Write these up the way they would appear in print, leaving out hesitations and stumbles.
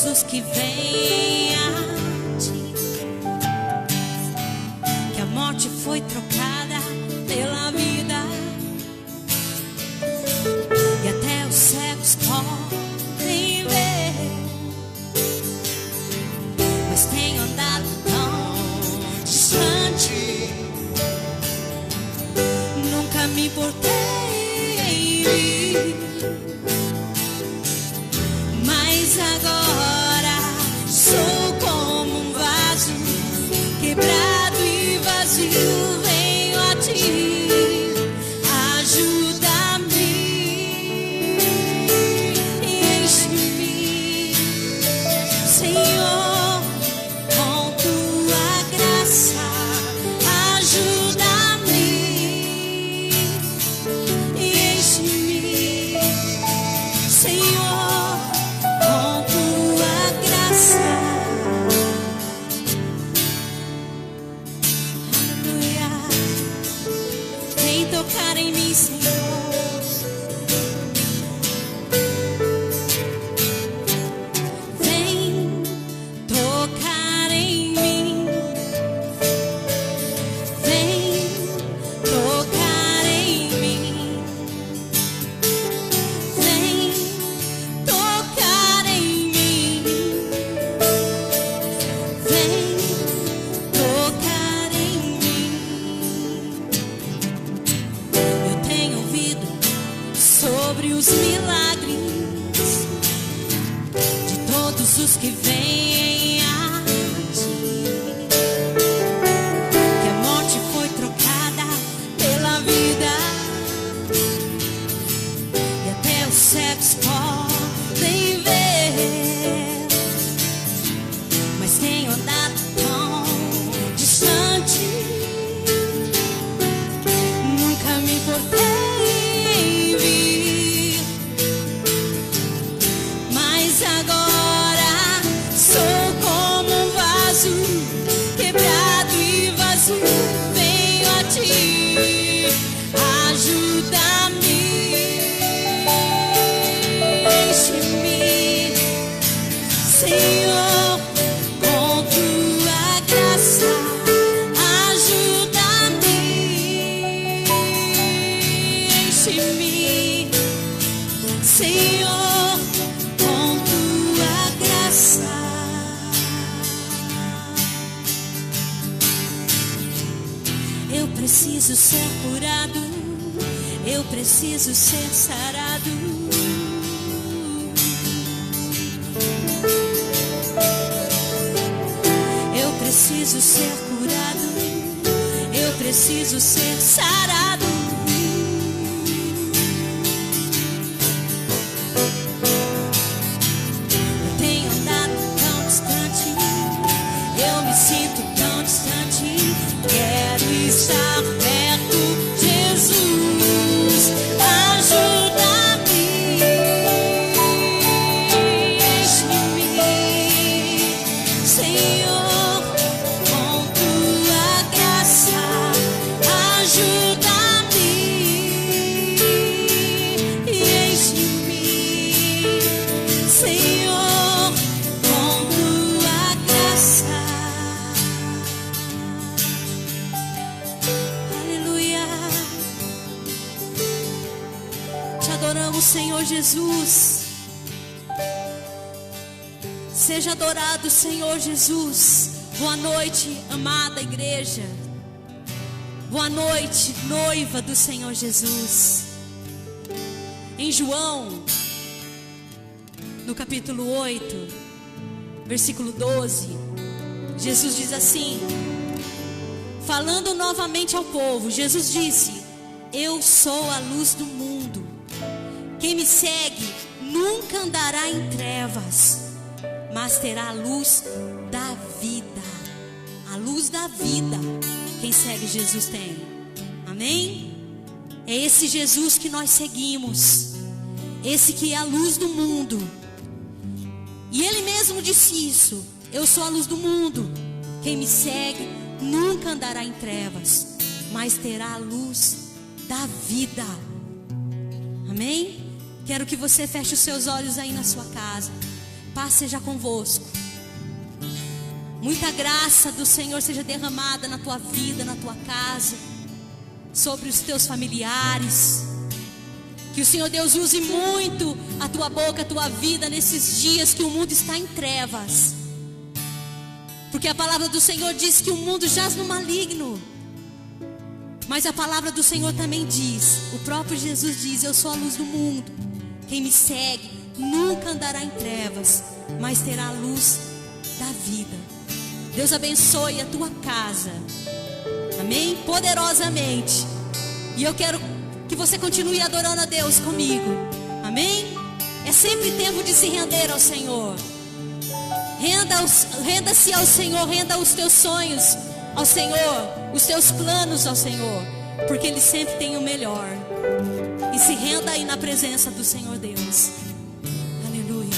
todos os que vêm a ti, que a morte foi trocada pela vida, e até os cegos podem ver, mas tenho andado tão distante, nunca me importei em vir, mas agora sou como um vaso quebrado e vazio, venho a ti, ajuda-me e enche-me, Senhor, com tua graça, ajuda-me e enche-me, Senhor, com tua graça. Aleluia. Vem tocar em mim, Senhor. Vem tocar em mim. Vem tocar em mim. Vem tocar em mim. Vem tocar em mim. Eu tenho ouvido sobre os milagres de todos os que vêm a ti, que a morte foi trocada pela vida, e até os cegos podem ver, mas tenho andado tão distante, nunca me importei em vir, mas agora sou como um vaso quebrado e vazio, venho a ti, ajuda-me, enche-me, Senhor, com tua graça, ajuda-me, enche-me, Senhor, com tua graça. Eu preciso ser curado, eu preciso ser sarado. Eu preciso ser curado, eu preciso ser sarado. Eu tenho andado tão distante, eu me sinto tão distante, quero estar perto, Jesus, ajuda-me, enche-me, Senhor, com tua graça, ajuda-me e enche-me, Senhor, com tua graça. Aleluia. Te adoramos, Senhor Jesus. Seja adorado, Senhor Jesus. Boa noite, amada igreja. Boa noite, noiva do Senhor Jesus. Em João, no capítulo 8, versículo 12, Jesus diz assim, falando novamente ao povo, Jesus disse: eu sou a luz do mundo. Quem me segue nunca andará em trevas, mas terá a luz da vida. A luz da vida, quem segue Jesus tem. Amém? É esse Jesus que nós seguimos, esse que é a luz do mundo. E ele mesmo disse isso: eu sou a luz do mundo. Quem me segue nunca andará em trevas, mas terá a luz da vida. Amém? Quero que você feche os seus olhos aí na sua casa. paz seja convosco. Muita graça do Senhor seja derramada na tua vida, na tua casa, sobre os teus familiares. Que o Senhor Deus use muito a tua boca, a tua vida nesses dias que o mundo está em trevas. Porque a palavra do Senhor diz que o mundo jaz no maligno. Mas a palavra do Senhor também diz, o próprio Jesus diz: eu sou a luz do mundo. Quem me segue nunca andará em trevas, mas terá a luz da vida. Deus abençoe a tua casa. Amém? Poderosamente. E eu quero que você continue adorando a Deus comigo. Amém? É sempre tempo de se render ao Senhor. Renda-se ao Senhor, renda os teus sonhos ao Senhor, os teus planos ao Senhor, porque Ele sempre tem o melhor. E se renda aí na presença do Senhor Deus. Aleluia.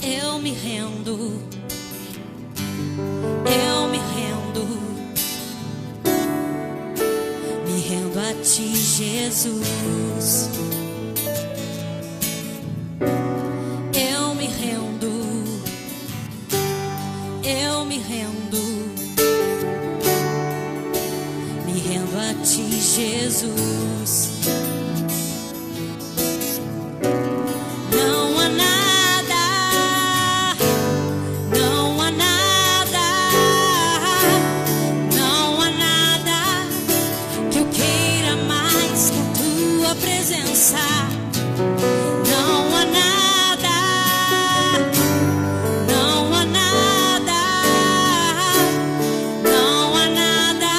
Eu me rendo. Eu me rendo. Me rendo a Ti, Jesus. Eu me rendo. Eu me rendo. Me rendo a Ti, Jesus. Não há nada, não há nada, não há nada que eu queira mais que a Tua presença. Não há nada, não há nada, não há nada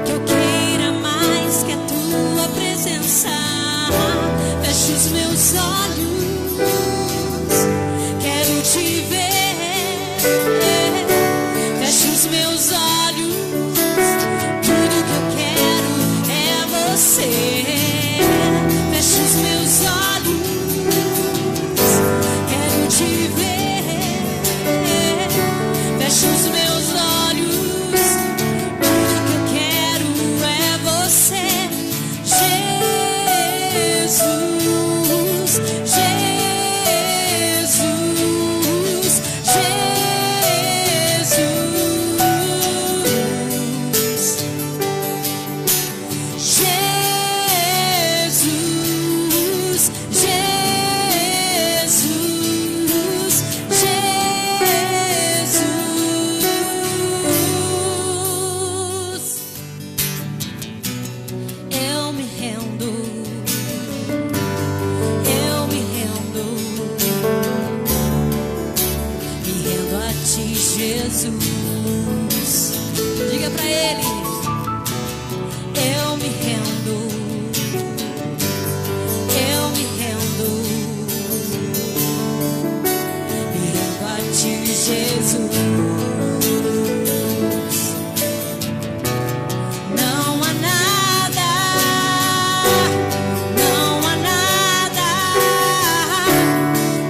que eu queira mais que a Tua presença. Feche os meus olhos, quero Te ver. Feche os meus olhos, tudo que eu quero é Você. Feche os meus olhos, quero Te ver. Feche os meus olhos, tudo que eu quero é Você. Jesus, Jesus, Jesus. Diga pra Ele: eu me rendo, eu me rendo, me rendo a Ti, Jesus. Não há nada, não há nada,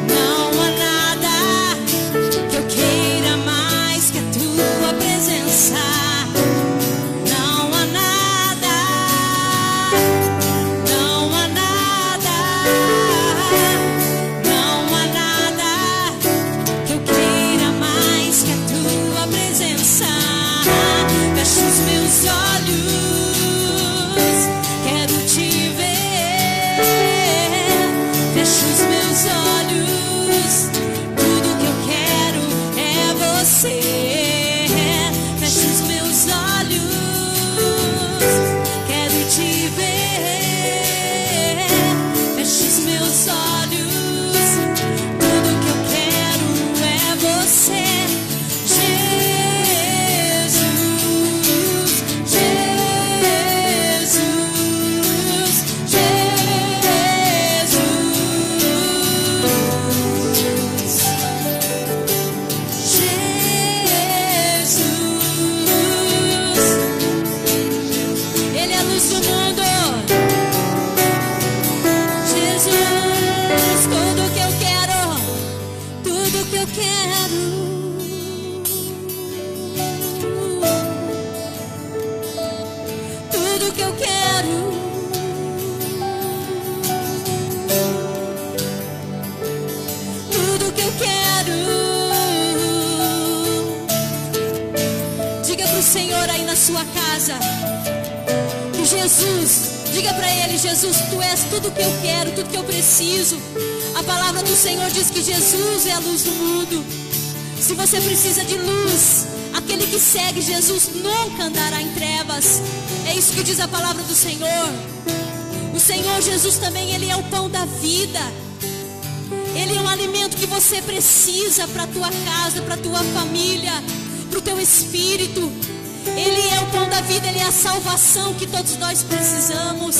não há nada que eu queira mais que a Tua presença. Não há nada, não há nada, não há nada que eu queira mais que a Tua presença. Feche os meus olhos, quero Te ver. Feche os meus olhos, tudo que eu quero é Você. Feche os meus olhos, quero Te ver. Feche os meus olhos, tudo que eu quero é Você. Jesus, Jesus, Ele é a luz do mundo. Jesus, tudo que eu quero, tudo que eu quero, tudo que eu quero casa. Que Jesus, diga para Ele: Jesus, Tu és tudo que eu quero, tudo que eu preciso. A palavra do Senhor diz que Jesus é a luz do mundo. Se você precisa de luz, aquele que segue Jesus nunca andará em trevas. É isso que diz a palavra do Senhor. O Senhor Jesus também, Ele é o pão da vida. Ele é um alimento que você precisa para a tua casa, para a tua família, para o teu espírito. Ele é o pão da vida, Ele é a salvação que todos nós precisamos.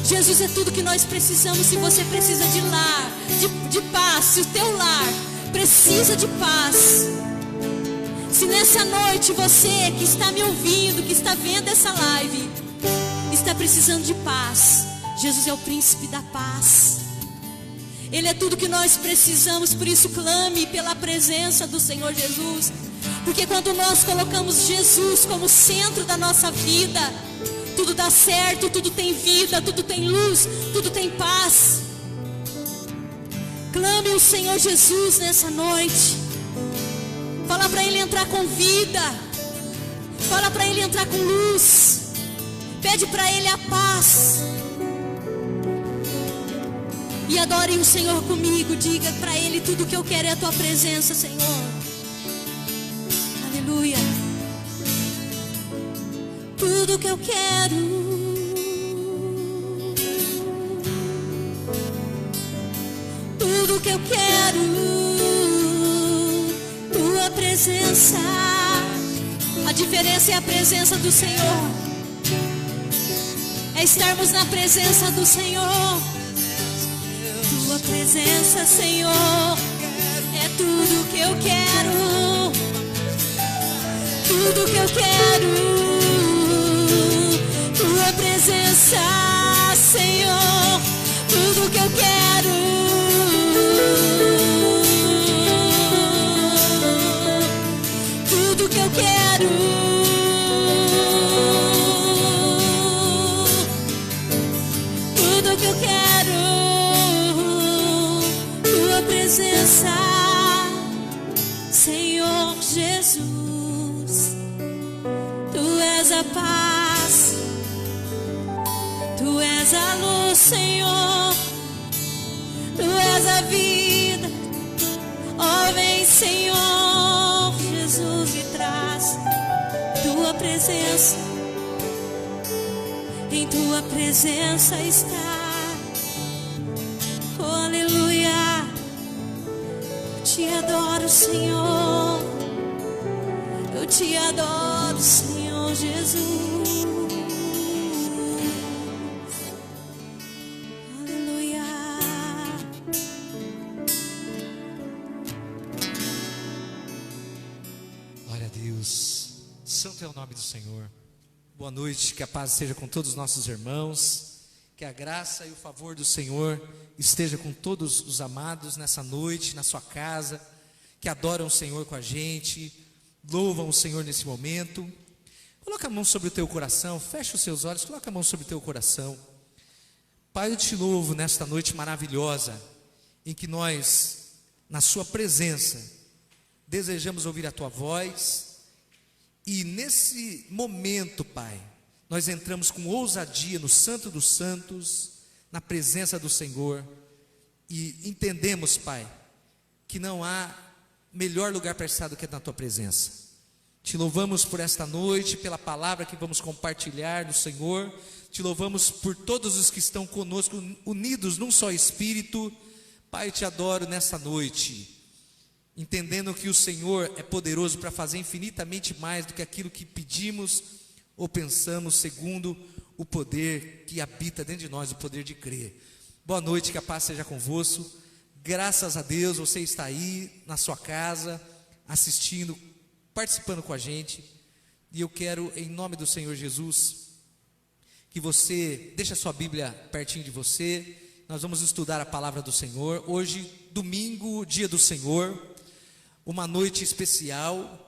Jesus é tudo que nós precisamos. Se você precisa de lar, de paz, se o teu lar precisa de paz, se nessa noite você que está me ouvindo, que está vendo essa live, está precisando de paz, Jesus é o príncipe da paz. Ele é tudo que nós precisamos. Por isso clame pela presença do Senhor Jesus, porque quando nós colocamos Jesus como centro da nossa vida, tudo dá certo, tudo tem vida, tudo tem luz, tudo tem paz. Clame o Senhor Jesus nessa noite. Fala para Ele entrar com vida. Fala para Ele entrar com luz. Pede para Ele a paz. E adore o Senhor comigo. Diga para Ele: tudo que eu quero é a Tua presença, Senhor. Aleluia. Tudo que eu quero, tudo que eu quero, Tua presença. A diferença é a presença do Senhor. É estarmos na presença do Senhor. Tua presença, Senhor, é tudo que eu quero. Tudo que eu quero. Tua presença, Senhor, tudo que eu quero. Tudo que eu quero. Tudo que eu quero. Tua presença, Senhor Jesus. Tu és a paz. Tu és a luz, Senhor. Tu és a vida. Ó, vem, Senhor Jesus, e traz Tua presença. Em Tua presença está. Oh, aleluia. Eu te adoro, Senhor. Eu te adoro, Senhor Jesus. Santo é o nome do Senhor. Boa noite, que a paz esteja com todos os nossos irmãos, que a graça e o favor do Senhor esteja com todos os amados nessa noite, na sua casa, que adoram o Senhor com a gente, louvam o Senhor nesse momento. Coloca a mão sobre o teu coração, fecha os seus olhos, coloca a mão sobre o teu coração. Pai, eu te louvo nesta noite maravilhosa, em que nós, na sua presença, desejamos ouvir a tua voz. E nesse momento, Pai, nós entramos com ousadia no Santo dos Santos, na presença do Senhor, e entendemos, Pai, que não há melhor lugar para estar do que na Tua presença. Te louvamos por esta noite, pela palavra que vamos compartilhar do Senhor. Te louvamos por todos os que estão conosco, unidos num só Espírito. Pai, te adoro nesta noite, entendendo que o Senhor é poderoso para fazer infinitamente mais do que aquilo que pedimos ou pensamos, segundo o poder que habita dentro de nós, o poder de crer. Boa noite, que a paz seja convosco. Graças a Deus, você está aí na sua casa, assistindo, participando com a gente. E eu quero, em nome do Senhor Jesus, que você deixe a sua Bíblia pertinho de você. Nós vamos estudar a palavra do Senhor. Hoje, domingo, dia do Senhor, uma noite especial.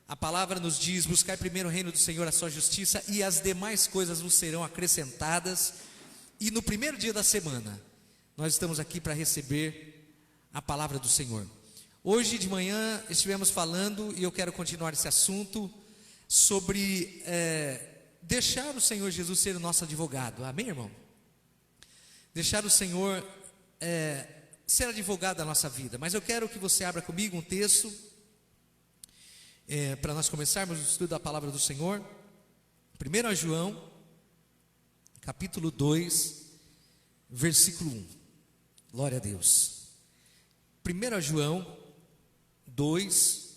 A palavra nos diz: buscai primeiro o reino do Senhor, a sua justiça, e as demais coisas vos serão acrescentadas. E no primeiro dia da semana, nós estamos aqui para receber a palavra do Senhor. Hoje de manhã estivemos falando, e eu quero continuar esse assunto, sobre deixar o Senhor Jesus ser o nosso advogado. Amém, irmão? Deixar o Senhor ser advogado da nossa vida. Mas eu quero que você abra comigo um texto para nós começarmos o estudo da palavra do Senhor. 1 João, capítulo 2, versículo 1. Glória a Deus. 1 João 2,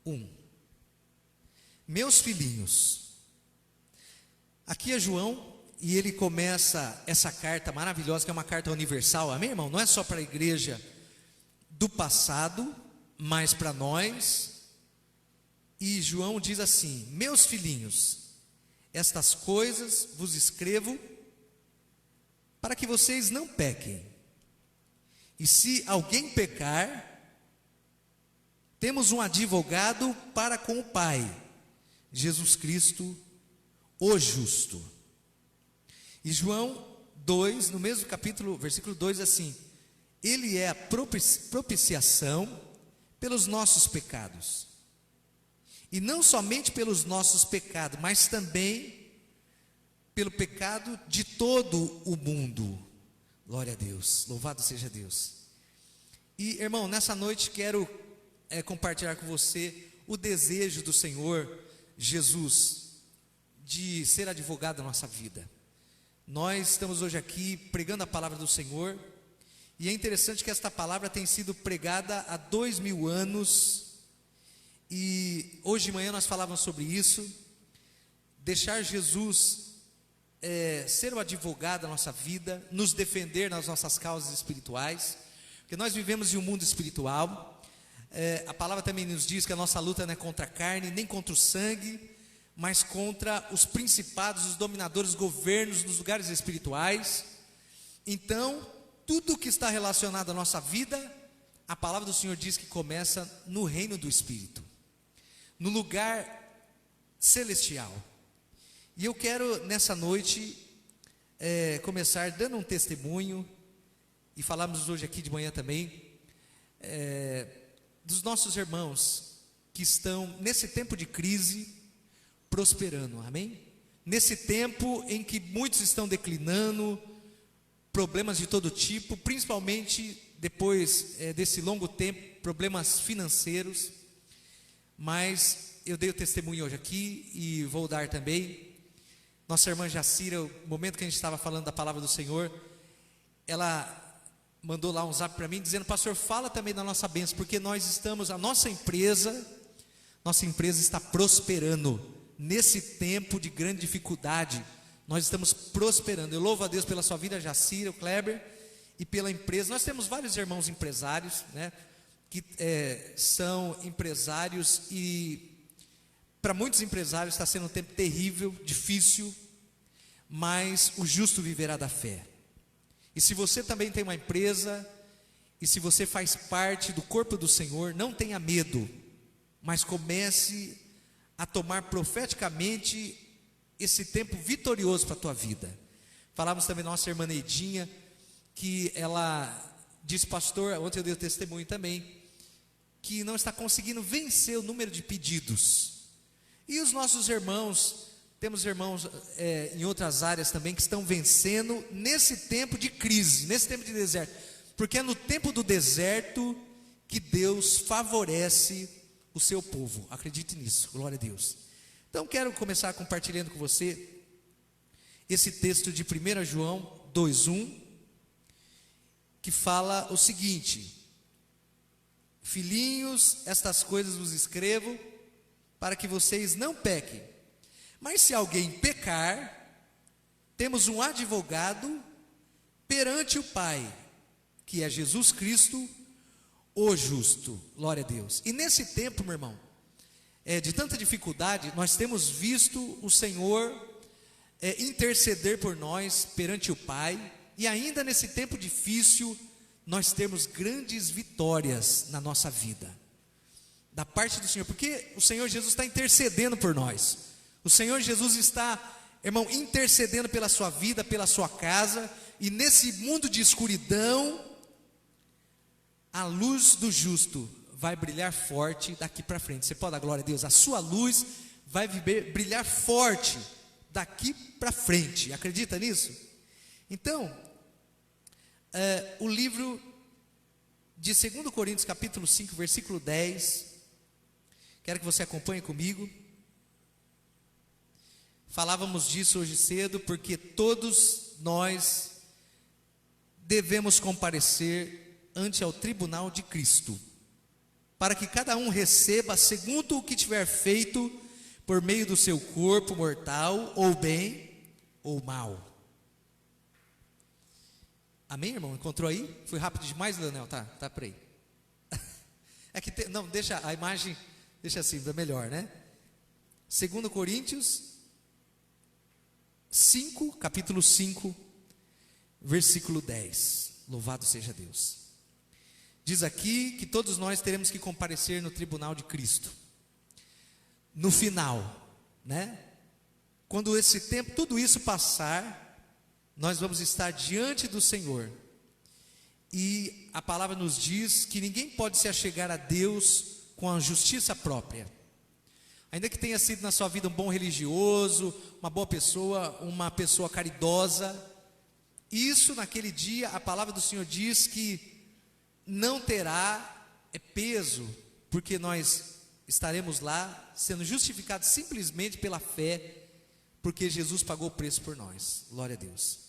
1. Meus filhinhos. Aqui é João, e ele começa essa carta maravilhosa, que é uma carta universal, amém, irmão? Não é só para a igreja do passado, mas para nós. E João diz assim: meus filhinhos, estas coisas vos escrevo para que vocês não pequem. E se alguém pecar, temos um advogado para com o Pai, Jesus Cristo, o justo. E João 2, no mesmo capítulo, versículo 2, assim: ele é a propiciação pelos nossos pecados. E não somente pelos nossos pecados, mas também pelo pecado de todo o mundo. Glória a Deus, louvado seja Deus. E irmão, nessa noite quero compartilhar com você o desejo do Senhor Jesus de ser advogado da nossa vida. Nós estamos hoje aqui pregando a palavra do Senhor, e é interessante que esta palavra tem sido pregada há 2000 anos, e hoje de manhã nós falávamos sobre isso. Deixar Jesus ser o advogado da nossa vida, nos defender nas nossas causas espirituais, porque nós vivemos em um mundo espiritual. A palavra também nos diz que a nossa luta não é contra a carne, nem contra o sangue, mas contra os principados, os dominadores, os governos dos lugares espirituais. Então, tudo que está relacionado à nossa vida, a palavra do Senhor diz que começa no reino do Espírito, no lugar celestial. E eu quero nessa noite começar dando um testemunho, e falamos hoje aqui de manhã também, dos nossos irmãos que estão nesse tempo de crise prosperando, amém? Nesse tempo em que muitos estão declinando, problemas de todo tipo, principalmente depois desse longo tempo, problemas financeiros. Mas eu dei o testemunho hoje aqui e vou dar também. Nossa irmã Jacira, o momento que a gente estava falando da palavra do Senhor, ela mandou lá um zap para mim dizendo: pastor, fala também da nossa bênção, porque nós estamos, a nossa empresa está prosperando. Nesse tempo de grande dificuldade, nós estamos prosperando. Eu louvo a Deus pela sua vida, Jacira, o Kleber, e pela empresa. Nós temos vários irmãos empresários, né, que são empresários, e para muitos empresários está sendo um tempo terrível, difícil, mas o justo viverá da fé. E se você também tem uma empresa, e se você faz parte do corpo do Senhor, não tenha medo, mas comece a tomar profeticamente esse tempo vitorioso para a tua vida. Falamos também da nossa irmã Neidinha, que ela disse: pastor, ontem eu dei o testemunho também, que não está conseguindo vencer o número de pedidos. E os nossos irmãos, temos irmãos em outras áreas também que estão vencendo nesse tempo de crise, nesse tempo de deserto, porque é no tempo do deserto que Deus favorece o seu povo. Acredite nisso, glória a Deus. Então quero começar compartilhando com você esse texto de 1 João 2:1, que fala o seguinte: filhinhos, estas coisas vos escrevo para que vocês não pequem. Mas se alguém pecar, temos um advogado perante o Pai, que é Jesus Cristo, o justo. Glória a Deus. E nesse tempo, meu irmão, de tanta dificuldade, nós temos visto o Senhor interceder por nós perante o Pai. E ainda nesse tempo difícil, nós temos grandes vitórias na nossa vida, da parte do Senhor, porque o Senhor Jesus está intercedendo por nós. O Senhor Jesus está, irmão, intercedendo pela sua vida, pela sua casa. E nesse mundo de escuridão, a luz do justo vai brilhar forte daqui para frente. Você pode dar glória a Deus? A sua luz vai brilhar forte daqui para frente. Acredita nisso? Então, o livro de 2 Coríntios capítulo 5, versículo 10, quero que você acompanhe comigo. Falávamos disso hoje cedo, porque todos nós devemos comparecer ante ao tribunal de Cristo, para que cada um receba segundo o que tiver feito por meio do seu corpo mortal, ou bem ou mal. Amém, irmão? Encontrou aí? Foi rápido demais, Leonel? Tá por aí. É que não, deixa a imagem, deixa assim, é melhor, né? 2 Coríntios 5, capítulo 5, versículo 10. Louvado seja Deus. Diz aqui que todos nós teremos que comparecer no tribunal de Cristo. No final, né? Quando esse tempo, tudo isso passar, nós vamos estar diante do Senhor. E a palavra nos diz que ninguém pode se achegar a Deus com a justiça própria. Ainda que tenha sido na sua vida um bom religioso, uma boa pessoa, uma pessoa caridosa, isso naquele dia, a palavra do Senhor diz que não terá peso, porque nós estaremos lá sendo justificados simplesmente pela fé, porque Jesus pagou o preço por nós. Glória a Deus.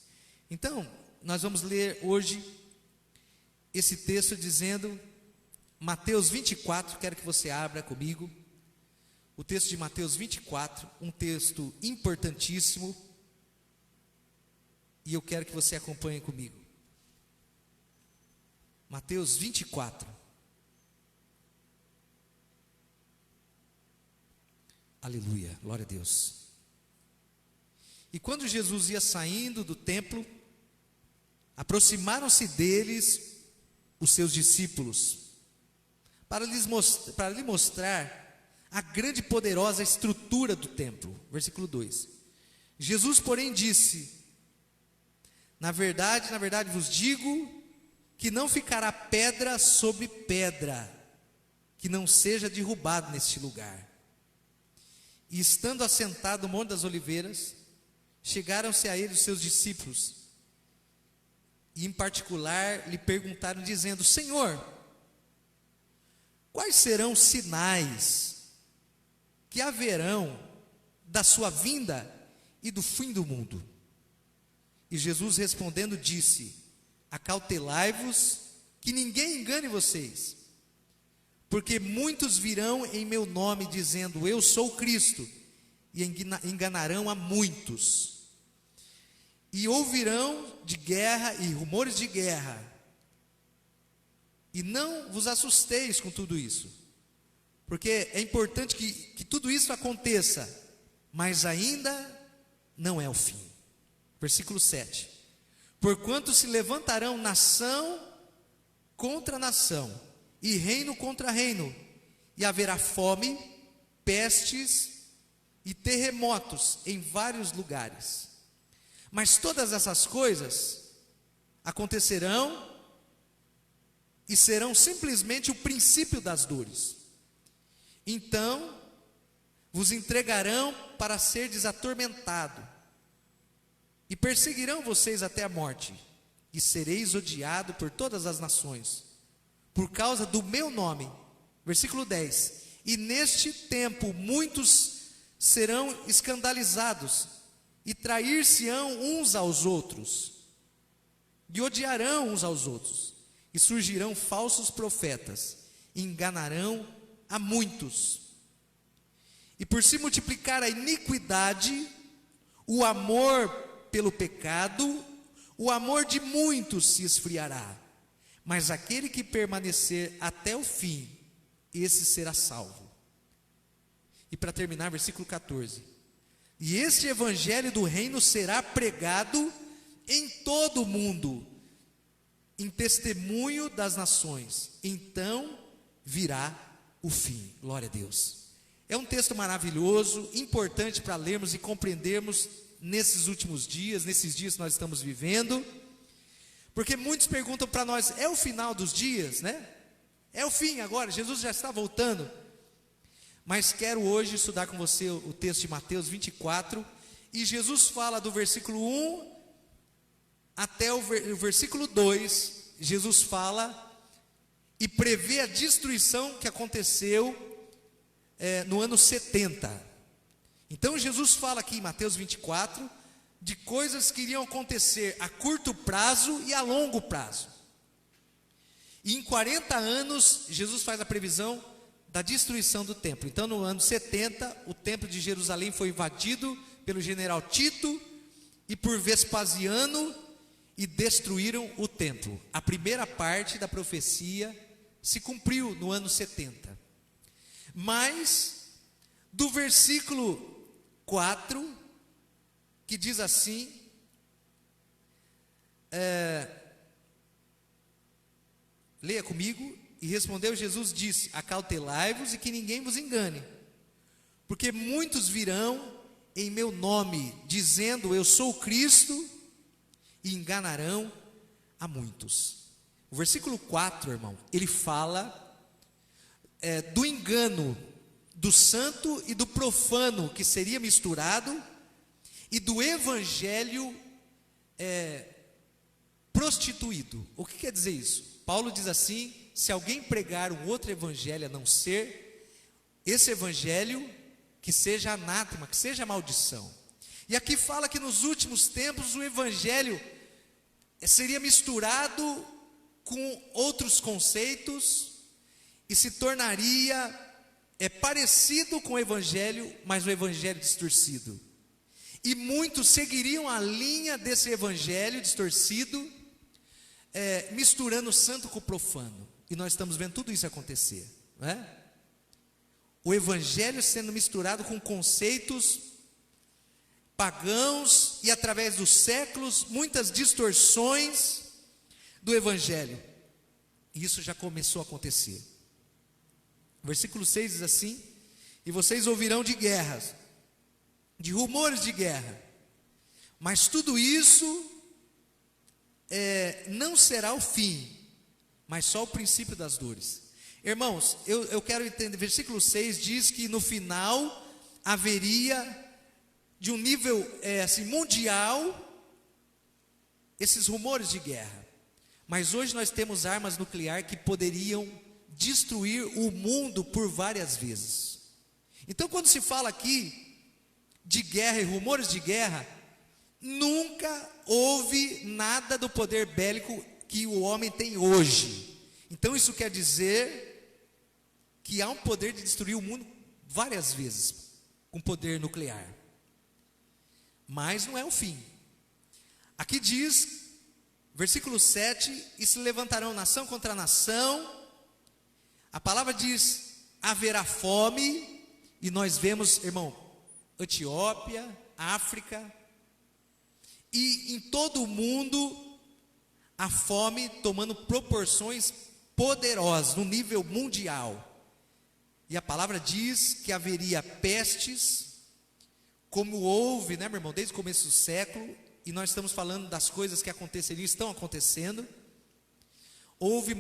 Então, nós vamos ler hoje esse texto dizendo, Mateus 24, quero que você abra comigo, o texto de Mateus 24, um texto importantíssimo, e eu quero que você acompanhe comigo. Mateus 24. Aleluia, glória a Deus. E quando Jesus ia saindo do templo, aproximaram-se deles os seus discípulos, para lhe mostrar a grande e poderosa estrutura do templo. Versículo 2. Jesus, porém, disse: na verdade vos digo que não ficará pedra sobre pedra que não seja derrubado neste lugar. E estando assentado no Monte das Oliveiras, chegaram-se a ele os seus discípulos, e em particular lhe perguntaram, dizendo: Senhor, quais serão os sinais que haverão da sua vinda e do fim do mundo? E Jesus respondendo disse: acautelai-vos, que ninguém engane vocês, porque muitos virão em meu nome dizendo: eu sou Cristo, e enganarão a muitos. E ouvirão de guerra e rumores de guerra, e não vos assusteis com tudo isso, porque é importante que tudo isso aconteça, mas ainda não é o fim. Versículo 7. Porquanto se levantarão nação contra nação, e reino contra reino, e haverá fome, pestes e terremotos em vários lugares. Mas todas essas coisas acontecerão e serão simplesmente o princípio das dores. Então vos entregarão para serdes atormentado, e perseguirão vocês até a morte, e sereis odiado por todas as nações, por causa do meu nome. Versículo 10. E neste tempo muitos serão escandalizados, e trair-se-ão uns aos outros, e odiarão uns aos outros, e surgirão falsos profetas, e enganarão a muitos. E por se multiplicar a iniquidade, o amor pelo pecado, o amor de muitos se esfriará. Mas aquele que permanecer até o fim, esse será salvo. E para terminar, versículo 14. E este evangelho do reino será pregado em todo o mundo, em testemunho das nações. Então virá o fim. Glória a Deus. É um texto maravilhoso, importante para lermos e compreendermos nesses últimos dias, nesses dias que nós estamos vivendo. Porque muitos perguntam para nós: é o final dos dias, né? É o fim agora, Jesus já está voltando. Mas quero hoje estudar com você o texto de Mateus 24. E Jesus fala do versículo 1 até o versículo 2. Jesus fala e prevê a destruição que aconteceu no ano 70. Então Jesus fala aqui em Mateus 24 de coisas que iriam acontecer a curto prazo e a longo prazo. E em 40 anos, Jesus faz a previsão da destruição do templo. Então no ano 70, o templo de Jerusalém foi invadido pelo general Tito e por Vespasiano e destruíram o templo. A primeira parte da profecia se cumpriu no ano 70. Mas do versículo 4, que diz assim, leia comigo. E respondeu Jesus, disse: acautelai-vos e que ninguém vos engane, porque muitos virão em meu nome, dizendo eu sou o Cristo, e enganarão a muitos. O versículo 4, irmão, ele fala do engano do santo e do profano que seria misturado, e do evangelho prostituído. O que quer dizer isso? Paulo diz assim: se alguém pregar um outro evangelho a não ser esse evangelho, que seja anátema, que seja maldição. E aqui fala que nos últimos tempos o evangelho seria misturado com outros conceitos e se tornaria parecido com o evangelho, mas o evangelho distorcido. E muitos seguiriam a linha desse evangelho distorcido, misturando o santo com o profano. E nós estamos vendo tudo isso acontecer, não é? O evangelho sendo misturado com conceitos pagãos, e através dos séculos, muitas distorções do evangelho. E isso já começou a acontecer. O versículo 6 diz assim: e vocês ouvirão de guerras, de rumores de guerra, mas tudo isso não será o fim, mas só o princípio das dores. Irmãos, eu quero entender, versículo 6 diz que no final haveria, de um nível assim, mundial, esses rumores de guerra. Mas hoje nós temos armas nucleares que poderiam destruir o mundo por várias vezes. Então quando se fala aqui de guerra e rumores de guerra, nunca houve nada do poder bélico que o homem tem hoje. Então isso quer dizer que há um poder de destruir o mundo várias vezes, com poder nuclear. Mas não é o fim. Aqui diz, versículo 7, e se levantarão nação contra nação. A palavra diz, haverá fome, e nós vemos, irmão, Etiópia, África, e em todo o mundo, a fome tomando proporções poderosas, no nível mundial. E a palavra diz que haveria pestes, como houve, né, meu irmão, desde o começo do século, e nós estamos falando das coisas que aconteceriam, estão acontecendo. Houve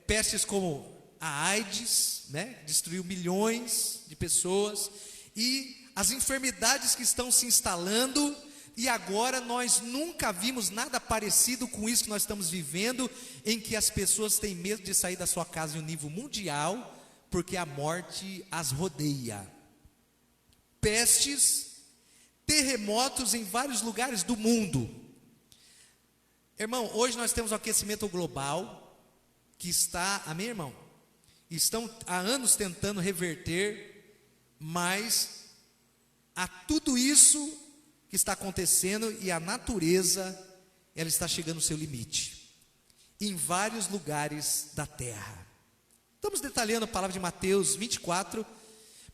pestes como a AIDS, né, destruiu milhões de pessoas, e as enfermidades que estão se instalando, e agora nós nunca vimos nada parecido com isso que nós estamos vivendo, em que as pessoas têm medo de sair da sua casa em um nível mundial, porque a morte as rodeia. Pestes, terremotos em vários lugares do mundo. Irmão, hoje nós temos o aquecimento global, que está, amém, irmão? Estão há anos tentando reverter, mas há tudo isso que está acontecendo, e a natureza, ela está chegando ao seu limite, em vários lugares da terra. Estamos detalhando a palavra de Mateus 24,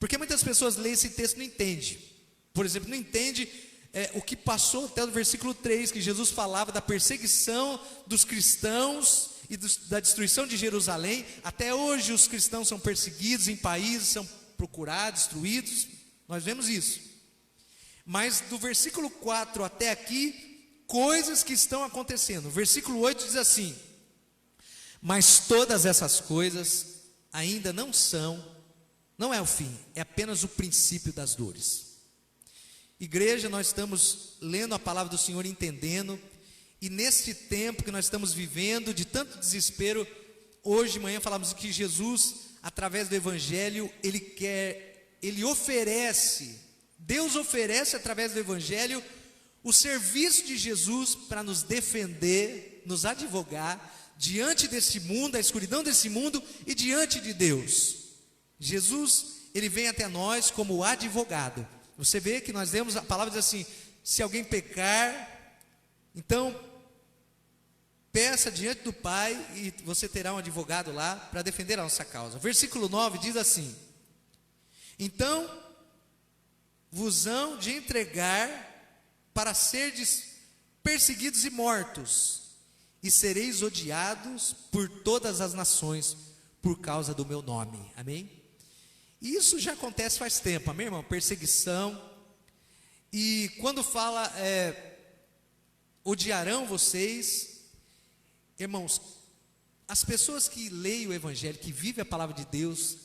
porque muitas pessoas leem esse texto e não entendem. Por exemplo, não entende o que passou até o versículo 3, que Jesus falava da perseguição dos cristãos e da destruição de Jerusalém. Até hoje os cristãos são perseguidos em países, são procurados, destruídos, nós vemos isso. Mas do versículo 4 até aqui, coisas que estão acontecendo. O versículo 8 diz assim: Mas todas essas coisas ainda não é o fim, é apenas o princípio das dores. Igreja, nós estamos lendo a palavra do Senhor, entendendo, e neste tempo que nós estamos vivendo, de tanto desespero, hoje de manhã falamos que Jesus, através do Evangelho, Deus oferece através do Evangelho, o serviço de Jesus para nos defender, nos advogar, diante desse mundo, da escuridão desse mundo e diante de Deus. Jesus, ele vem até nós como advogado. Você vê que nós lemos a palavra diz assim: se alguém pecar, então peça diante do Pai e você terá um advogado lá para defender a nossa causa. Versículo 9 diz assim: então vos hão de entregar para serdes perseguidos e mortos, e sereis odiados por todas as nações por causa do meu nome. Amém? E isso já acontece faz tempo, amém, irmão? Perseguição. E quando fala odiarão vocês, irmãos, as pessoas que leem o Evangelho, que vivem a palavra de Deus,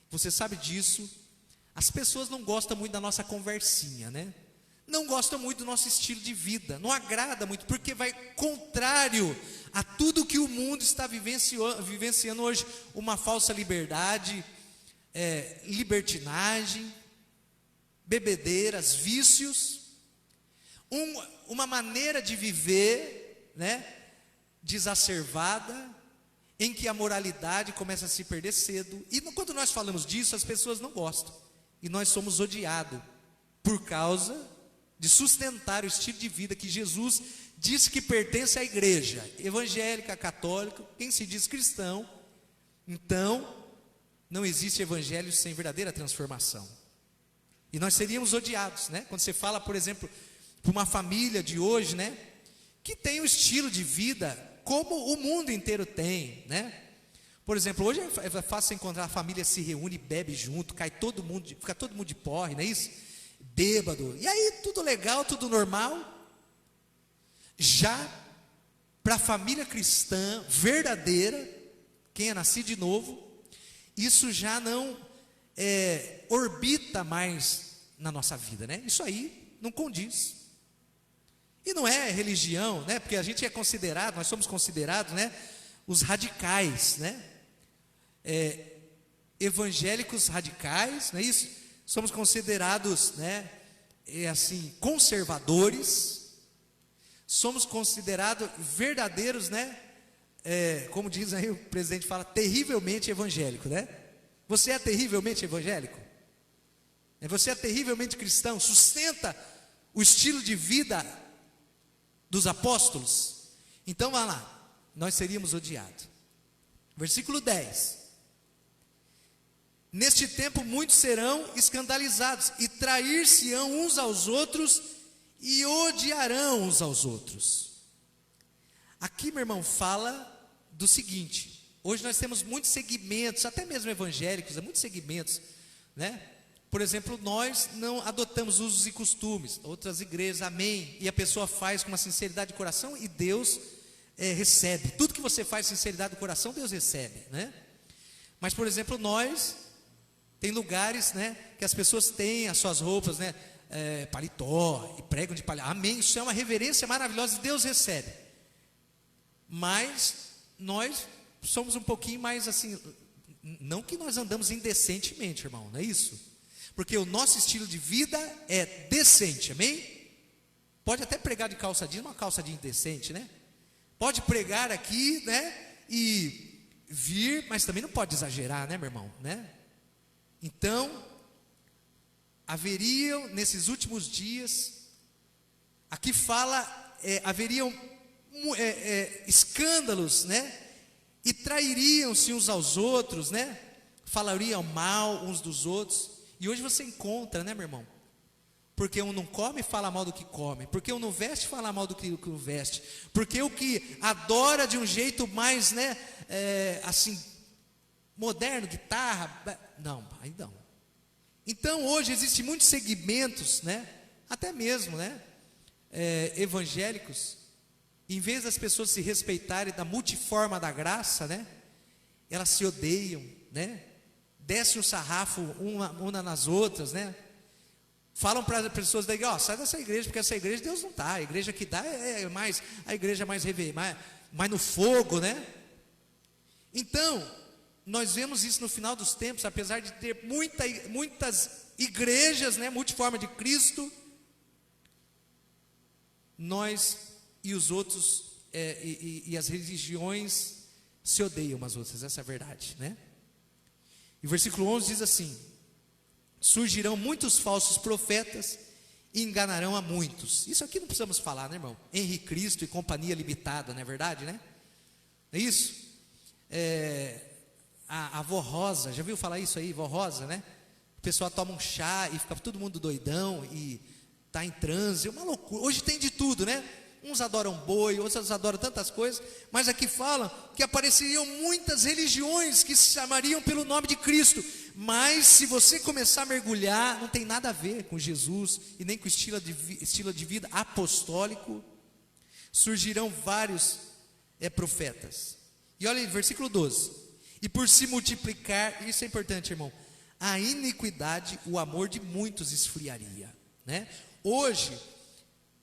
você sabe disso, as pessoas não gostam muito da nossa conversinha, né? Não gostam muito do nosso estilo de vida, não agrada muito, porque vai contrário a tudo que o mundo está vivenciando hoje, uma falsa liberdade, libertinagem, bebedeiras, vícios, uma maneira de viver, né, desacervada, em que a moralidade começa a se perder cedo. E quando nós falamos disso, as pessoas não gostam, e nós somos odiados por causa de sustentar o estilo de vida que Jesus disse que pertence à igreja evangélica, católica, quem se diz cristão. Então não existe evangelho sem verdadeira transformação, e nós seríamos odiados, né? Quando você fala, por exemplo, para uma família de hoje, né, que tem um estilo de vida como o mundo inteiro tem, né? Por exemplo, hoje é fácil encontrar a família se reúne, bebe junto, fica todo mundo de porre, não é isso? Bêbado, e aí tudo legal, tudo normal. Já para a família cristã verdadeira, quem é nascido de novo, isso já não orbita mais na nossa vida, né? Isso aí não condiz. E não é religião, né? Porque a gente nós somos considerados, né, os radicais, né? Evangélicos radicais, não é isso? Somos considerados, né, assim, conservadores. Somos considerados verdadeiros, né? Como diz aí o presidente, fala terrivelmente evangélico, né? Você é terrivelmente evangélico? Você é terrivelmente cristão? Sustenta o estilo de vida dos apóstolos? Então vá lá, nós seríamos odiados. Versículo 10: neste tempo muitos serão escandalizados, e trair-se-ão uns aos outros, e odiarão uns aos outros. Aqui, meu irmão, fala do seguinte: hoje nós temos muitos segmentos, até mesmo evangélicos, muitos segmentos, né? Por exemplo, nós não adotamos usos e costumes, outras igrejas, amém, e a pessoa faz com uma sinceridade de coração e Deus recebe. Tudo que você faz com sinceridade do coração, Deus recebe, né? Mas, por exemplo, tem lugares, né, que as pessoas têm as suas roupas, né, paletó, e pregam de paletó, amém, isso é uma reverência maravilhosa e Deus recebe. Mas nós somos um pouquinho mais assim, não que nós andamos indecentemente, irmão, não é isso? Porque o nosso estilo de vida é decente, amém? Pode até pregar de calça jeans, uma calça jeans decente, né? Pode pregar aqui, né, e vir, mas também não pode exagerar, né, meu irmão, né? Então, haveriam nesses últimos dias, aqui fala, haveriam escândalos, né? E trairiam-se uns aos outros, né? Falariam mal uns dos outros. E hoje você encontra, né, meu irmão? Porque um não come, fala mal do que come. Porque um não veste, fala mal do que não veste. Porque o que adora de um jeito mais, né, assim, moderno, guitarra, não, aí não. Então hoje existem muitos segmentos, né, até mesmo, né, evangélicos, em vez das pessoas se respeitarem da multiforma da graça, né? Elas se odeiam, né? Desce o sarrafo uma nas outras, né? Falam para as pessoas da igreja, sai dessa igreja, porque essa igreja Deus não está. A igreja que dá é mais, a igreja mais no fogo, né? Então, nós vemos isso no final dos tempos, apesar de ter muitas igrejas, né, multiforma de Cristo, nós e os outros, e as religiões se odeiam umas outras, essa é a verdade, né? E o versículo 11 diz assim: surgirão muitos falsos profetas e enganarão a muitos. Isso aqui não precisamos falar, né, irmão? Henrique Cristo e companhia limitada, não é verdade, né? É isso? A avó Rosa, já viu falar isso aí, vó Rosa, né? O pessoal toma um chá e fica todo mundo doidão e está em transe, uma loucura. Hoje tem de tudo, né? Uns adoram boi, outros adoram tantas coisas, mas aqui fala que apareceriam muitas religiões que se chamariam pelo nome de Cristo, mas se você começar a mergulhar, não tem nada a ver com Jesus e nem com o estilo de vida apostólico. Surgirão vários profetas. E olha aí, versículo 12: e por se multiplicar, isso é importante, irmão, a iniquidade, o amor de muitos esfriaria, né? Hoje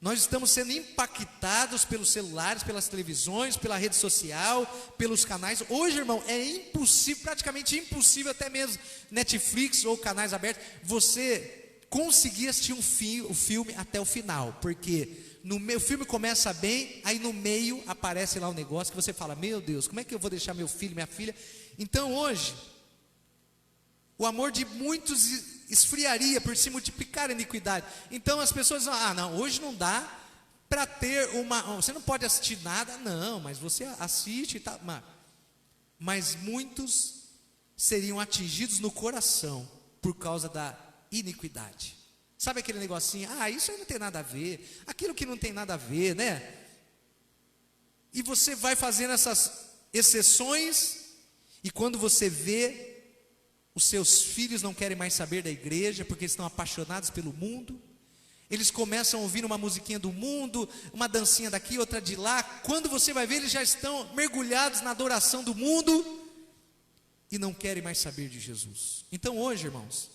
nós estamos sendo impactados pelos celulares, pelas televisões, pela rede social, pelos canais. Hoje, irmão, é impossível, praticamente impossível, até mesmo Netflix ou canais abertos, você conseguir assistir o filme até o final, porque o filme começa bem, aí no meio aparece lá um negócio que você fala: meu Deus, como é que eu vou deixar meu filho, minha filha? Então hoje, o amor de muitos esfriaria por se multiplicar a iniquidade. Então as pessoas dizem: não, hoje não dá para ter você não pode assistir nada. Não, mas você assiste e tal. Mas muitos seriam atingidos no coração por causa da iniquidade. Sabe aquele negocinho? Isso aí não tem nada a ver, aquilo que não tem nada a ver, né? E você vai fazendo essas exceções, e quando você vê, os seus filhos não querem mais saber da igreja, porque estão apaixonados pelo mundo. Eles começam a ouvir uma musiquinha do mundo, uma dancinha daqui, outra de lá. Quando você vai ver, eles já estão mergulhados na adoração do mundo e não querem mais saber de Jesus. Então hoje, irmãos,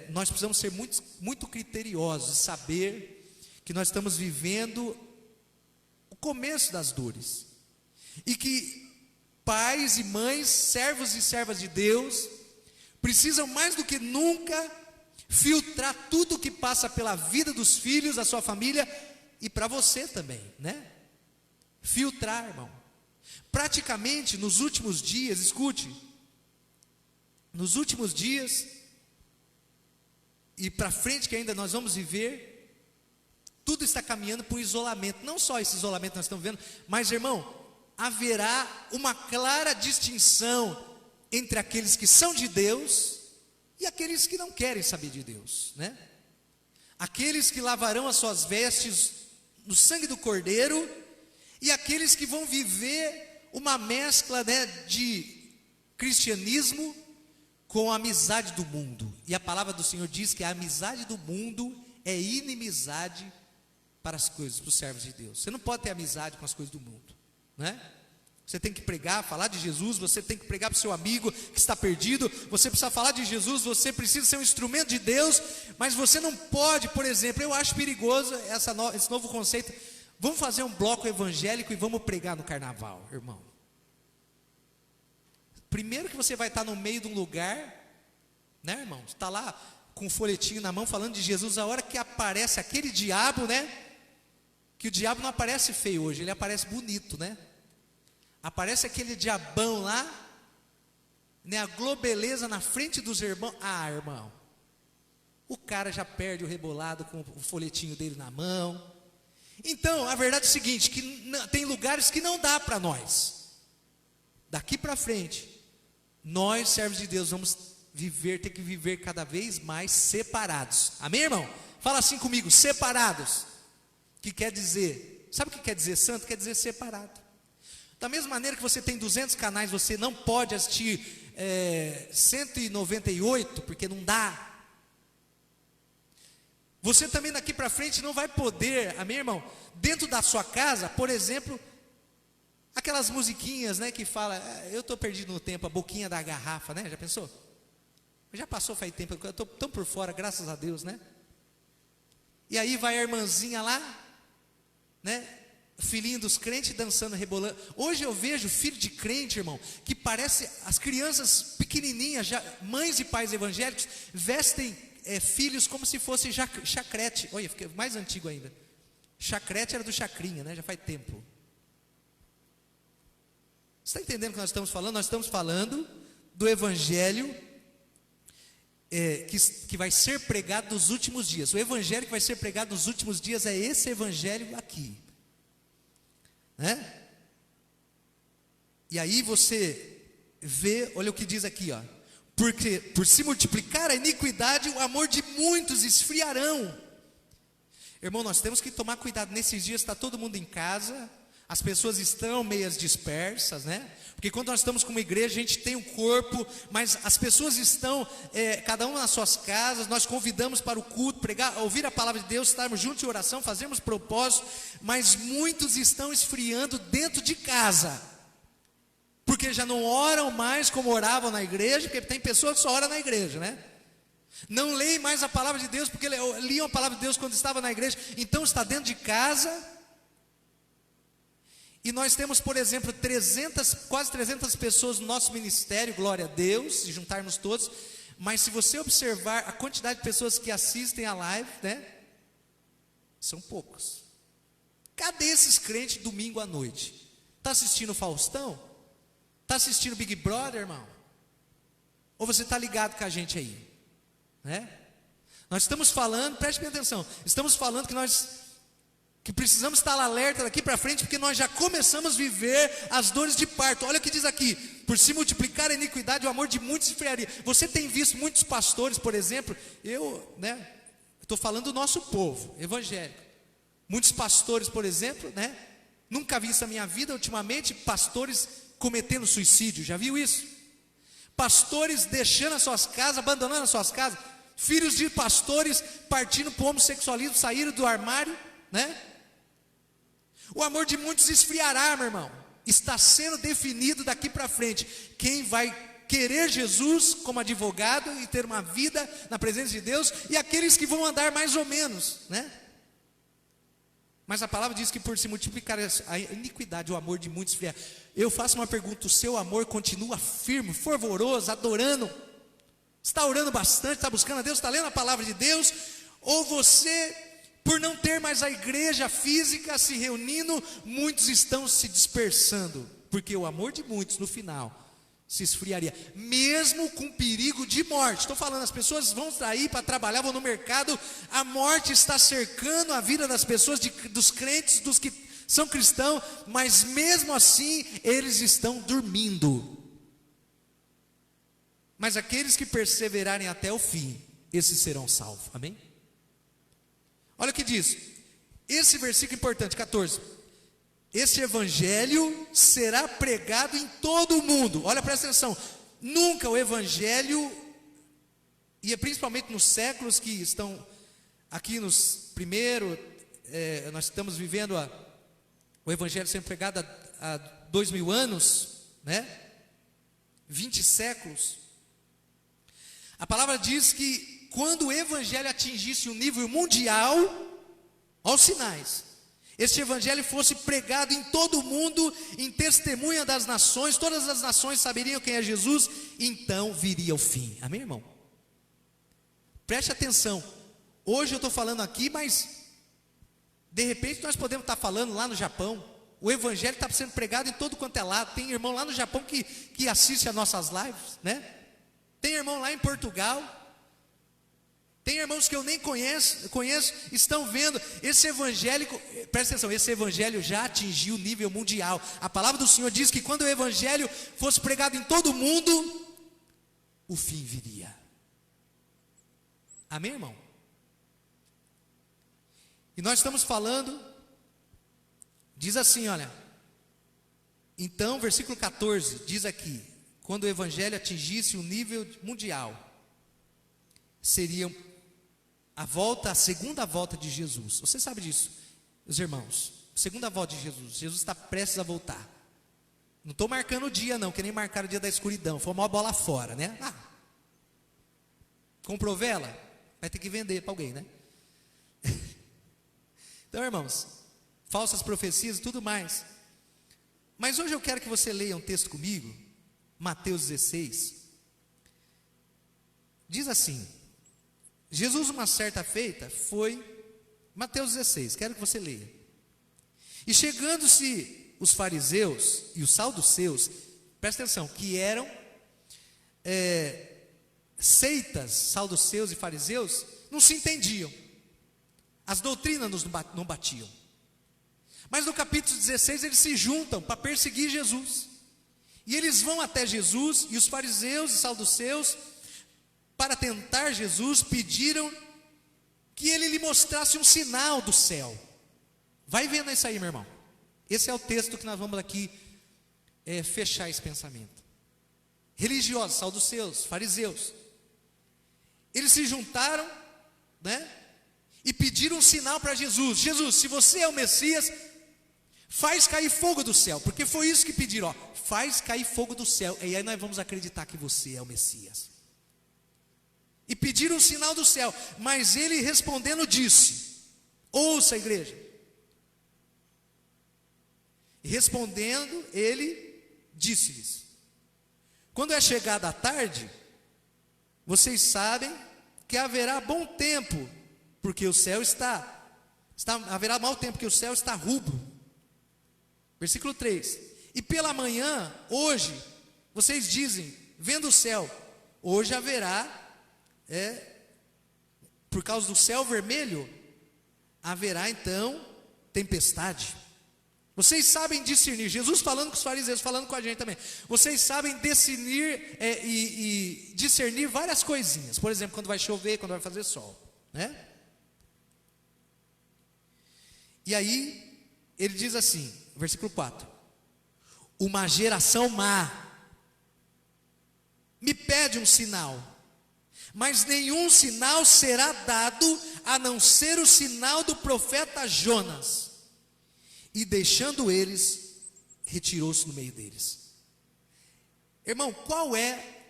nós precisamos ser muito, muito criteriosos e saber que nós estamos vivendo o começo das dores, e que pais e mães, servos e servas de Deus, precisam mais do que nunca filtrar tudo que passa pela vida dos filhos, da sua família, e para você também, né? Filtrar, irmão. Praticamente nos últimos dias, escute, nos últimos dias e para frente, que ainda nós vamos viver, tudo está caminhando para o isolamento. Não só esse isolamento que nós estamos vendo, mas, irmão, haverá uma clara distinção entre aqueles que são de Deus e aqueles que não querem saber de Deus, né? Aqueles que lavarão as suas vestes no sangue do Cordeiro, e aqueles que vão viver uma mescla, né, de cristianismo com a amizade do mundo. E a palavra do Senhor diz que a amizade do mundo é inimizade para as coisas, para os servos de Deus. Você não pode ter amizade com as coisas do mundo, né? Você tem que pregar, falar de Jesus. Você tem que pregar para o seu amigo que está perdido. Você precisa falar de Jesus. Você precisa ser um instrumento de Deus. Mas você não pode, por exemplo, eu acho perigoso esse novo conceito. Vamos fazer um bloco evangélico e vamos pregar no carnaval, irmão. Primeiro que você vai estar no meio de um lugar, né, irmão? Você está lá com um folhetinho na mão falando de Jesus. A hora que aparece aquele diabo, né? Que o diabo não aparece feio hoje, ele aparece bonito, né? Aparece aquele diabão lá, né, a globeleza na frente dos irmãos. Irmão, o cara já perde o rebolado com o folhetinho dele na mão. Então, a verdade é o seguinte, que tem lugares que não dá para nós. Daqui para frente, nós, servos de Deus, vamos ter que viver cada vez mais separados. Amém, irmão? Fala assim comigo: separados. Que quer dizer, sabe o que quer dizer santo? Quer dizer separado. Da mesma maneira que você tem 200 canais, você não pode assistir 198, porque não dá. Você também daqui para frente não vai poder, amém, irmão? Dentro da sua casa, por exemplo, aquelas musiquinhas, né, que fala, eu estou perdido no tempo, a boquinha da garrafa, né? Já pensou? Já passou faz tempo, eu estou tão por fora, graças a Deus, né? E aí vai a irmãzinha lá, né? Filhinho dos crentes dançando, rebolando. Hoje eu vejo filho de crente, irmão, que parece as crianças pequenininhas, já, mães e pais evangélicos, vestem filhos como se fosse chacrete. Olha, fiquei mais antigo ainda. Chacrete era do Chacrinha, né? Já faz tempo. Você está entendendo o que nós estamos falando? Nós estamos falando do evangelho que vai ser pregado nos últimos dias. O evangelho que vai ser pregado nos últimos dias é esse evangelho aqui, né? E aí você vê, olha o que diz aqui, ó. Porque por se multiplicar a iniquidade, o amor de muitos esfriarão. Irmão, nós temos que tomar cuidado. Nesses dias está todo mundo em casa, as pessoas estão meias dispersas, né? Porque quando nós estamos com uma igreja, a gente tem um corpo, mas as pessoas estão, cada uma nas suas casas. Nós convidamos para o culto, pregar, ouvir a palavra de Deus, estarmos juntos em oração, fazermos propósito, mas muitos estão esfriando dentro de casa, porque já não oram mais como oravam na igreja, porque tem pessoas que só oram na igreja, né? Não leem mais a palavra de Deus, porque liam a palavra de Deus quando estava na igreja, então está dentro de casa. E nós temos, por exemplo, quase 300 pessoas no nosso ministério, glória a Deus, se juntarmos todos. Mas se você observar a quantidade de pessoas que assistem a live, né? São poucos. Cadê esses crentes domingo à noite? Está assistindo o Faustão? Está assistindo Big Brother, irmão? Ou você está ligado com a gente aí? Né? Nós estamos falando, preste bem atenção, estamos falando que precisamos estar alerta daqui para frente, porque nós já começamos a viver as dores de parto. Olha o que diz aqui: por se multiplicar a iniquidade, o amor de muitos se esfriaria. Você tem visto muitos pastores, por exemplo, estou falando do nosso povo evangélico. Muitos pastores, por exemplo, né? Nunca vi isso na minha vida ultimamente, pastores cometendo suicídio. Já viu isso? Pastores deixando as suas casas, abandonando as suas casas. Filhos de pastores partindo para o homossexualismo, saíram do armário, né? O amor de muitos esfriará, meu irmão. Está sendo definido daqui para frente quem vai querer Jesus como advogado e ter uma vida na presença de Deus, e aqueles que vão andar mais ou menos, né? Mas a palavra diz que por se multiplicar a iniquidade, o amor de muitos esfriará. Eu faço uma pergunta: o seu amor continua firme, fervoroso, adorando? Está orando bastante, está buscando a Deus, está lendo a palavra de Deus? Ou você, por não ter mais a igreja física se reunindo, muitos estão se dispersando? Porque o amor de muitos no final se esfriaria, mesmo com perigo de morte. Estou falando, as pessoas vão sair para trabalhar, vão no mercado, a morte está cercando a vida das pessoas, dos crentes, dos que são cristãos, mas mesmo assim eles estão dormindo. Mas aqueles que perseverarem até o fim, esses serão salvos, amém? Olha o que diz, esse versículo importante, 14: esse evangelho será pregado em todo o mundo. Olha, presta atenção, nunca o evangelho, e principalmente nos séculos que estão aqui nos primeiros, nós estamos vivendo o evangelho sendo pregado há 2000 anos, né? 20 séculos. A palavra diz que quando o evangelho atingisse um nível mundial, aos sinais, este evangelho fosse pregado em todo o mundo, em testemunha das nações, todas as nações saberiam quem é Jesus, então viria o fim. Amém, irmão? Preste atenção, hoje eu estou falando aqui, mas de repente nós podemos estar falando lá no Japão. O evangelho está sendo pregado em todo quanto é lado. Tem irmão lá no Japão que assiste as nossas lives, né? Tem irmão lá em Portugal, tem irmãos que eu nem conheço, estão vendo. Esse evangelho, presta atenção, esse evangelho já atingiu o nível mundial. A palavra do Senhor diz que quando o evangelho fosse pregado em todo o mundo, o fim viria. Amém, irmão? E nós estamos falando, diz assim, olha, então, versículo 14, diz aqui: quando o evangelho atingisse um nível mundial, seriam a segunda volta de Jesus. Você sabe disso, meus irmãos. Segunda volta de Jesus. Jesus está prestes a voltar. Não estou marcando o dia não, que nem marcar o dia da escuridão. Foi uma bola fora, né? Comprou vela? Vai ter que vender para alguém, né? Então, irmãos, falsas profecias e tudo mais. Mas hoje eu quero que você leia um texto comigo, Mateus 16. Diz assim: Jesus uma certa feita foi, Mateus 16, quero que você leia. E chegando-se os fariseus e os saduceus, presta atenção, que eram seitas, saduceus e fariseus, não se entendiam, as doutrinas não batiam. Mas no capítulo 16 eles se juntam para perseguir Jesus, e eles vão até Jesus, e os fariseus e saduceus, para tentar Jesus, pediram que ele lhe mostrasse um sinal do céu. Vai vendo isso aí, meu irmão. Esse é o texto que nós vamos aqui fechar esse pensamento. Religiosos, saduceus, fariseus, eles se juntaram, né? E pediram um sinal para Jesus. Jesus, se você é o Messias, faz cair fogo do céu. Porque foi isso que pediram, faz cair fogo do céu, e aí nós vamos acreditar que você é o Messias. E pediram um sinal do céu, mas ele respondendo disse, ouça a igreja. E respondendo, ele disse-lhes: quando é chegada a tarde, vocês sabem que haverá bom tempo, porque o céu haverá mau tempo, porque o céu está rubro. Versículo 3: e pela manhã, hoje, vocês dizem, vendo o céu, hoje haverá, por causa do céu vermelho, haverá então tempestade. Vocês sabem discernir, Jesus falando com os fariseus, falando com a gente também. Vocês sabem discernir e discernir várias coisinhas. Por exemplo, quando vai chover, quando vai fazer sol, né? E aí, ele diz assim, versículo 4: uma geração má me pede um sinal, mas nenhum sinal será dado, a não ser o sinal do profeta Jonas. E deixando eles, retirou-se no meio deles. Irmão, qual é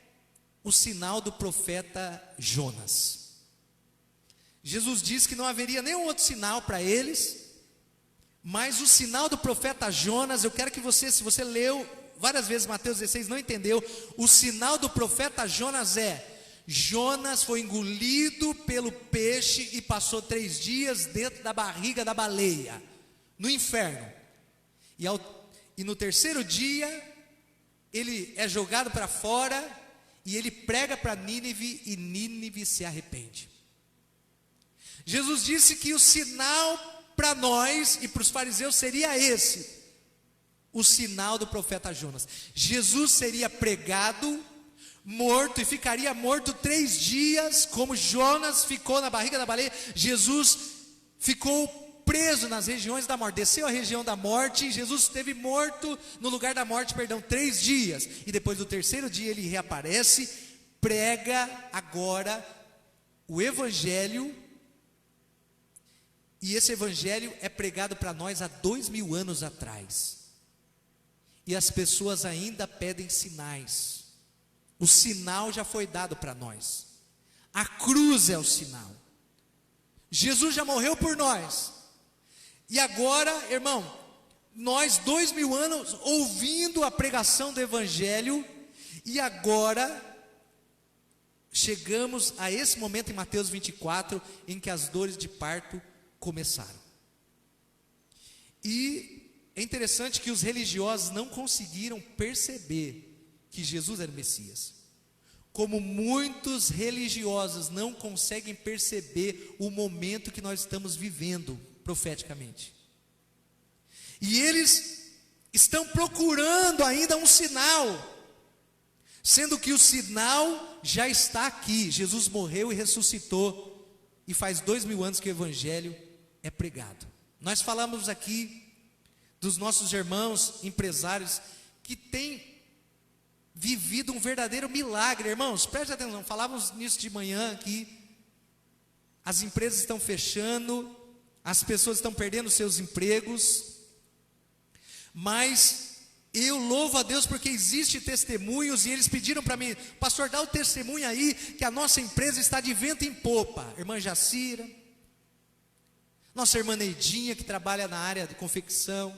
o sinal do profeta Jonas? Jesus disse que não haveria nenhum outro sinal para eles, mas o sinal do profeta Jonas, eu quero que você, se você leu várias vezes Mateus 16, não entendeu, o sinal do profeta Jonas Jonas foi engolido pelo peixe e passou 3 dias dentro da barriga da baleia, no inferno, e no terceiro dia ele é jogado para fora, e ele prega para Nínive, e Nínive se arrepende. Jesus disse que o sinal para nós e para os fariseus seria esse, o sinal do profeta Jonas. Jesus seria pregado, morto, e ficaria morto 3 dias, como Jonas ficou na barriga da baleia. Jesus ficou preso nas regiões da morte, desceu a região da morte. Jesus esteve morto no lugar da morte, 3 dias, e depois do terceiro dia ele reaparece, prega agora o evangelho, e esse evangelho é pregado para nós há 2000 anos atrás, e as pessoas ainda pedem sinais. O sinal já foi dado para nós, a cruz é o sinal, Jesus já morreu por nós. E agora, irmão, nós 2000 anos ouvindo a pregação do evangelho, e agora chegamos a esse momento em Mateus 24, em que as dores de parto começaram. E é interessante que os religiosos não conseguiram perceber que Jesus era o Messias, como muitos religiosos não conseguem perceber o momento que nós estamos vivendo profeticamente, e eles estão procurando ainda um sinal, sendo que o sinal já está aqui. Jesus morreu e ressuscitou, e faz 2000 anos que o evangelho é pregado. Nós falamos aqui dos nossos irmãos empresários que têm vivido um verdadeiro milagre. Irmãos, preste atenção, falávamos nisso de manhã aqui. as empresas estão fechando, as pessoas estão perdendo seus empregos, mas eu louvo a Deus porque existem testemunhos, e eles pediram para mim: pastor, dá o testemunho aí, que a nossa empresa está de vento em popa. Irmã Jacira, nossa irmã Neidinha, que trabalha na área de confecção,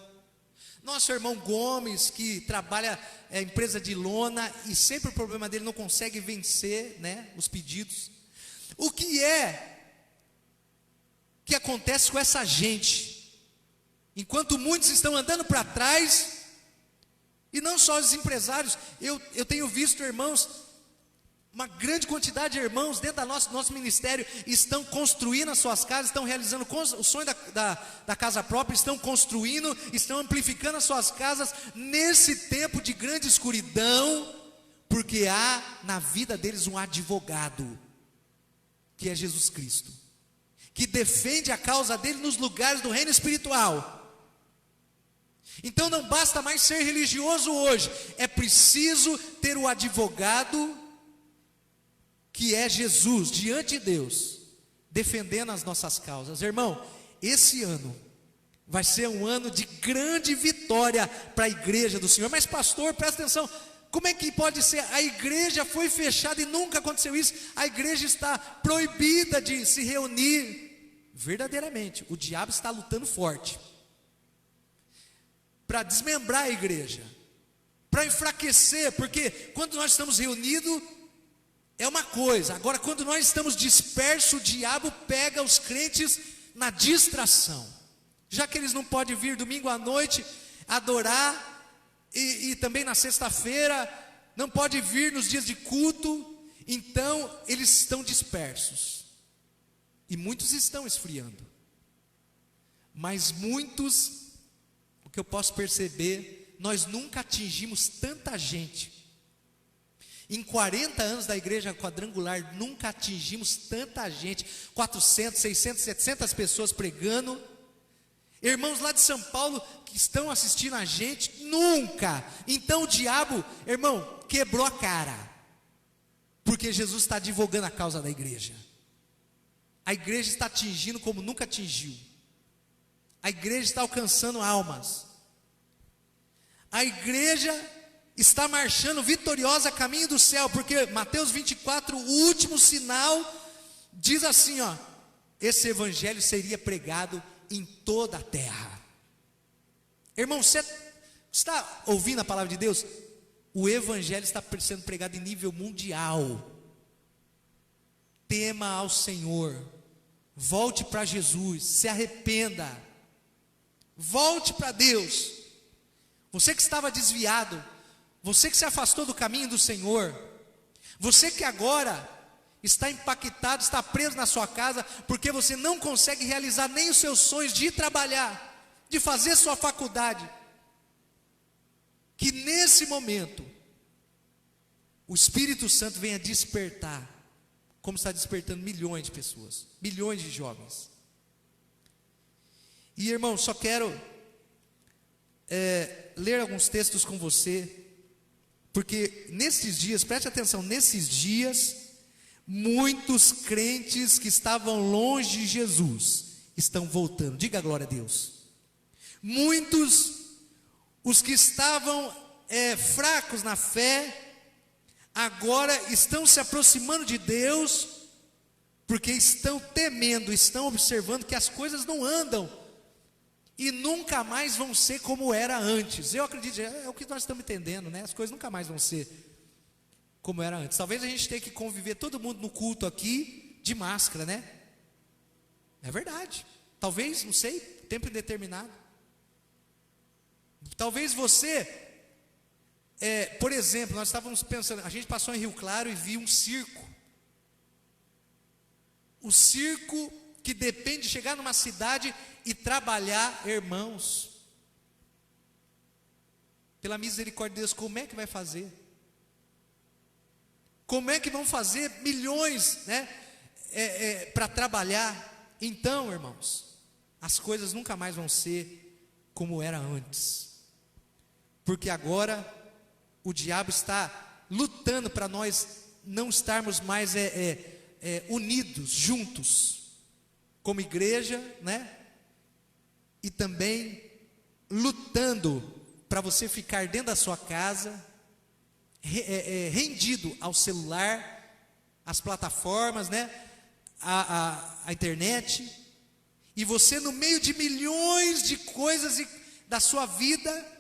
nosso irmão Gomes, que trabalha empresa de lona, e sempre o problema dele não consegue vencer, né, os pedidos. O que acontece com essa gente? Enquanto muitos estão andando para trás, e não só os empresários, eu tenho visto irmãos, uma grande quantidade de irmãos dentro do nosso ministério estão construindo as suas casas, estão realizando o sonho da casa própria, estão construindo, estão amplificando as suas casas nesse tempo de grande escuridão, porque há na vida deles um advogado, que é Jesus Cristo, que defende a causa dele nos lugares do reino espiritual. Então não basta mais ser religioso hoje, é preciso ter o advogado, que é Jesus, diante de Deus, defendendo as nossas causas. Irmão, esse ano vai ser um ano de grande vitória para a igreja do Senhor. Mas pastor, presta atenção, como é que pode ser? A igreja foi fechada e nunca aconteceu isso. A igreja está proibida de se reunir. Verdadeiramente, o diabo está lutando forte para desmembrar a igreja, para enfraquecer, porque quando nós estamos reunidos é uma coisa, agora quando nós estamos dispersos, o diabo pega os crentes na distração, já que eles não podem vir domingo à noite adorar, e também na sexta-feira, não pode vir nos dias de culto, então eles estão dispersos, e muitos estão esfriando, mas muitos, o que eu posso perceber, nós nunca atingimos tanta gente. Em 40 anos da igreja quadrangular, nunca atingimos tanta gente, 400, 600, 700 pessoas pregando. Irmãos lá de São Paulo que estão assistindo a gente, nunca. Então o diabo, irmão, quebrou a cara, porque Jesus está advogando a causa da igreja. A igreja está atingindo como nunca atingiu. A igreja está alcançando almas. A igreja está marchando vitoriosa a caminho do céu, porque Mateus 24, o último sinal, diz assim, ó: esse evangelho seria pregado em toda a terra. Irmão, você está ouvindo a palavra de Deus? O evangelho está sendo pregado em nível mundial. Tema ao Senhor, volte para Jesus, se arrependa, volte para Deus. Você que estava desviado, você que se afastou do caminho do Senhor, você que agora está impactado, está preso na sua casa, porque você não consegue realizar nem os seus sonhos de ir trabalhar, de fazer sua faculdade, que nesse momento o Espírito Santo venha despertar, como está despertando milhões de pessoas, milhões de jovens. E irmão, só quero ler alguns textos com você, porque nesses dias, preste atenção, nesses dias, muitos crentes que estavam longe de Jesus estão voltando. Diga glória a Deus. Muitos, os que estavam fracos na fé, agora estão se aproximando de Deus, porque estão temendo, estão observando que as coisas não andam, e nunca mais vão ser como era antes. Eu acredito, é o que nós estamos entendendo, né? As coisas nunca mais vão ser como era antes. Talvez a gente tenha que conviver todo mundo no culto aqui de máscara, né? É verdade. Talvez, não sei, tempo indeterminado. Talvez você, por exemplo, nós estávamos pensando, a gente passou em Rio Claro e viu um circo. O circo que depende de chegar numa cidade e trabalhar, irmãos. Pela misericórdia de Deus, como é que vai fazer? Como é que vão fazer milhões, né, para trabalhar? Então, irmãos, as coisas nunca mais vão ser como era antes, porque agora o diabo está lutando para nós não estarmos mais unidos, juntos. como igreja, né? E também lutando para você ficar dentro da sua casa, rendido ao celular, às plataformas, né? A internet, e você no meio de milhões de coisas da sua vida,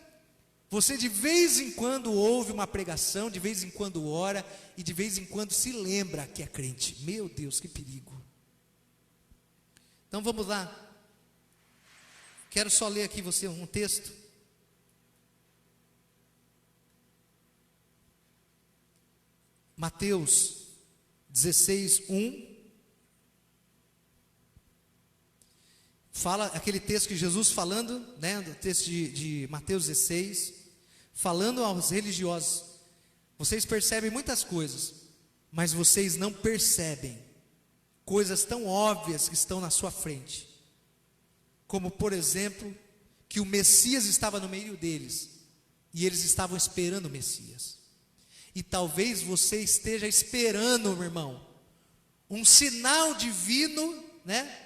você de vez em quando ouve uma pregação, de vez em quando ora, e de vez em quando se lembra que é crente. Meu Deus, que perigo. Então vamos lá. Quero só ler aqui você um texto. Mateus 16:1. Fala aquele texto que Jesus falando, né, do texto de Mateus 16, falando aos religiosos: vocês percebem muitas coisas, mas vocês não percebem coisas tão óbvias que estão na sua frente, como por exemplo, que o Messias estava no meio deles, e eles estavam esperando o Messias. E talvez você esteja esperando, meu irmão, um sinal divino, né,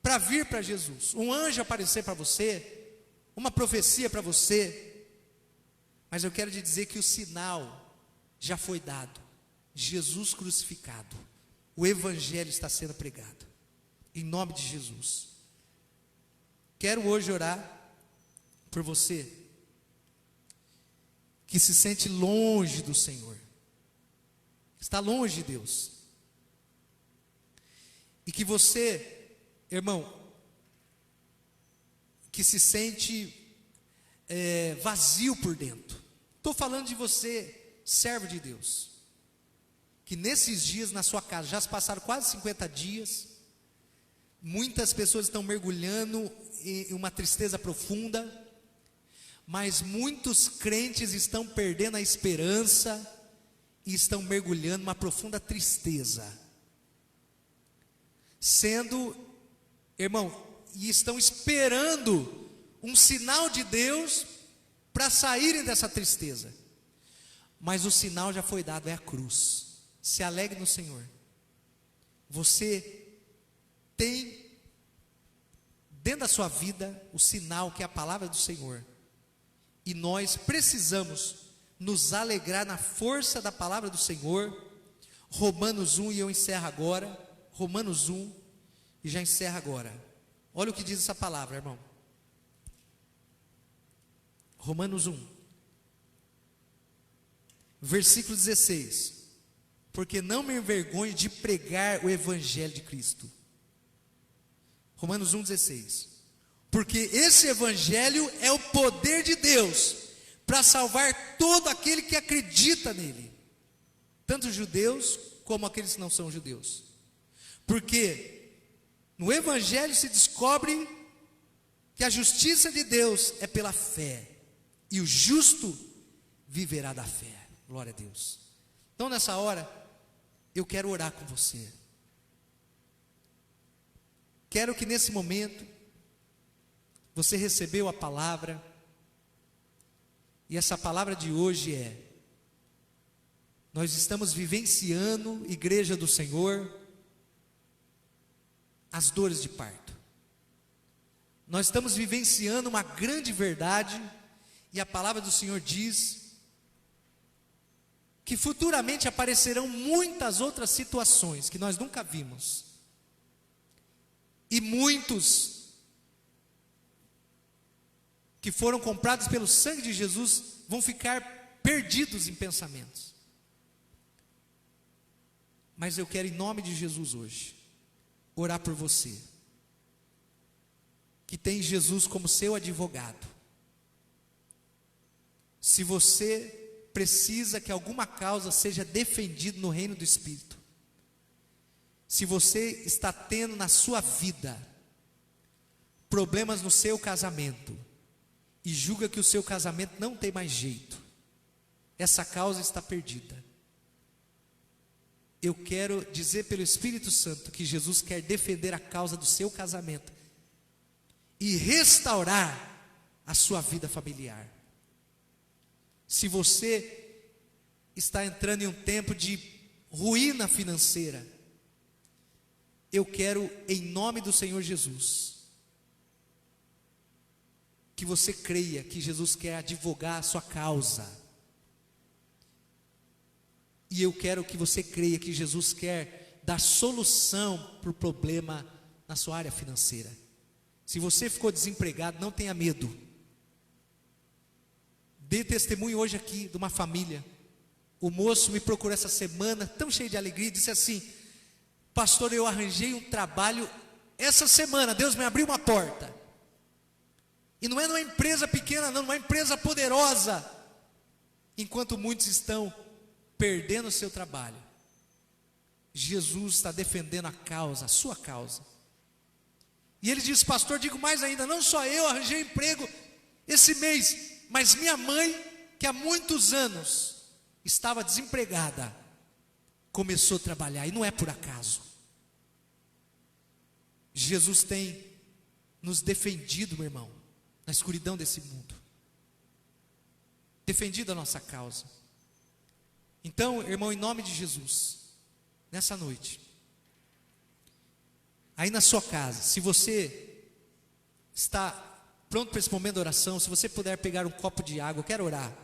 para vir para Jesus, um anjo aparecer para você, uma profecia para você. Mas eu quero te dizer que o sinal já foi dado: Jesus crucificado. O evangelho está sendo pregado, em nome de Jesus. Quero hoje orar por você que se sente longe do Senhor, está longe de Deus, e que você, irmão, que se sente vazio por dentro. Estou falando de você, servo de Deus, que nesses dias na sua casa, já se passaram quase 50 dias, muitas pessoas estão mergulhando em uma tristeza profunda, mas muitos crentes estão perdendo a esperança e estão mergulhando numa profunda tristeza, irmão, e estão esperando um sinal de Deus para saírem dessa tristeza. Mas o sinal já foi dado, é a cruz. Se alegre no Senhor. Você tem dentro da sua vida o sinal que é a palavra do Senhor. E nós precisamos nos alegrar na força da palavra do Senhor. Romanos 1, e eu encerro agora. Romanos 1, e já encerro agora. Olha o que diz essa palavra, irmão. Romanos 1, versículo 16. Porque não me envergonho de pregar o evangelho de Cristo. Romanos 1,16. Porque esse evangelho é o poder de Deus para salvar todo aquele que acredita nele, tanto os judeus como aqueles que não são judeus. Porque no evangelho se descobre que a justiça de Deus é pela fé, e o justo viverá da fé. Glória a Deus. Então nessa hora eu quero orar com você. Quero que nesse momento você recebeu a palavra, e essa palavra de hoje é: nós estamos vivenciando, igreja do Senhor, as dores de parto. Nós estamos vivenciando uma grande verdade, e a palavra do Senhor diz que futuramente aparecerão muitas outras situações que nós nunca vimos, e muitos que foram comprados pelo sangue de Jesus vão ficar perdidos em pensamentos. Mas eu quero, em nome de Jesus hoje, orar por você que tem Jesus como seu advogado. Se você precisa que alguma causa seja defendida no reino do Espírito, se você está tendo na sua vida problemas no seu casamento e julga que o seu casamento não tem mais jeito, essa causa está perdida. Eu quero dizer pelo Espírito Santo que Jesus quer defender a causa do seu casamento e restaurar a sua vida familiar. Se você está entrando em um tempo de ruína financeira, eu quero, em nome do Senhor Jesus, que você creia que Jesus quer advogar a sua causa. E eu quero que você creia que Jesus quer dar solução para o problema na sua área financeira. Se você ficou desempregado, não tenha medo. Dê testemunho hoje aqui de uma família. O moço me procurou essa semana, tão cheio de alegria, e disse assim: pastor, eu arranjei um trabalho essa semana, Deus me abriu uma porta. E não é numa empresa pequena não, numa empresa poderosa. Enquanto muitos estão perdendo o seu trabalho, Jesus está defendendo a causa, a sua causa. E ele disse: pastor, digo mais ainda, não só eu arranjei emprego esse mês, mas minha mãe, que há muitos anos estava desempregada, começou a trabalhar, e não é por acaso. Jesus tem nos defendido, meu irmão, na escuridão desse mundo, defendido a nossa causa. Então, irmão, em nome de Jesus, nessa noite, aí na sua casa, se você está pronto para esse momento de oração, se você puder pegar um copo de água, eu quero orar,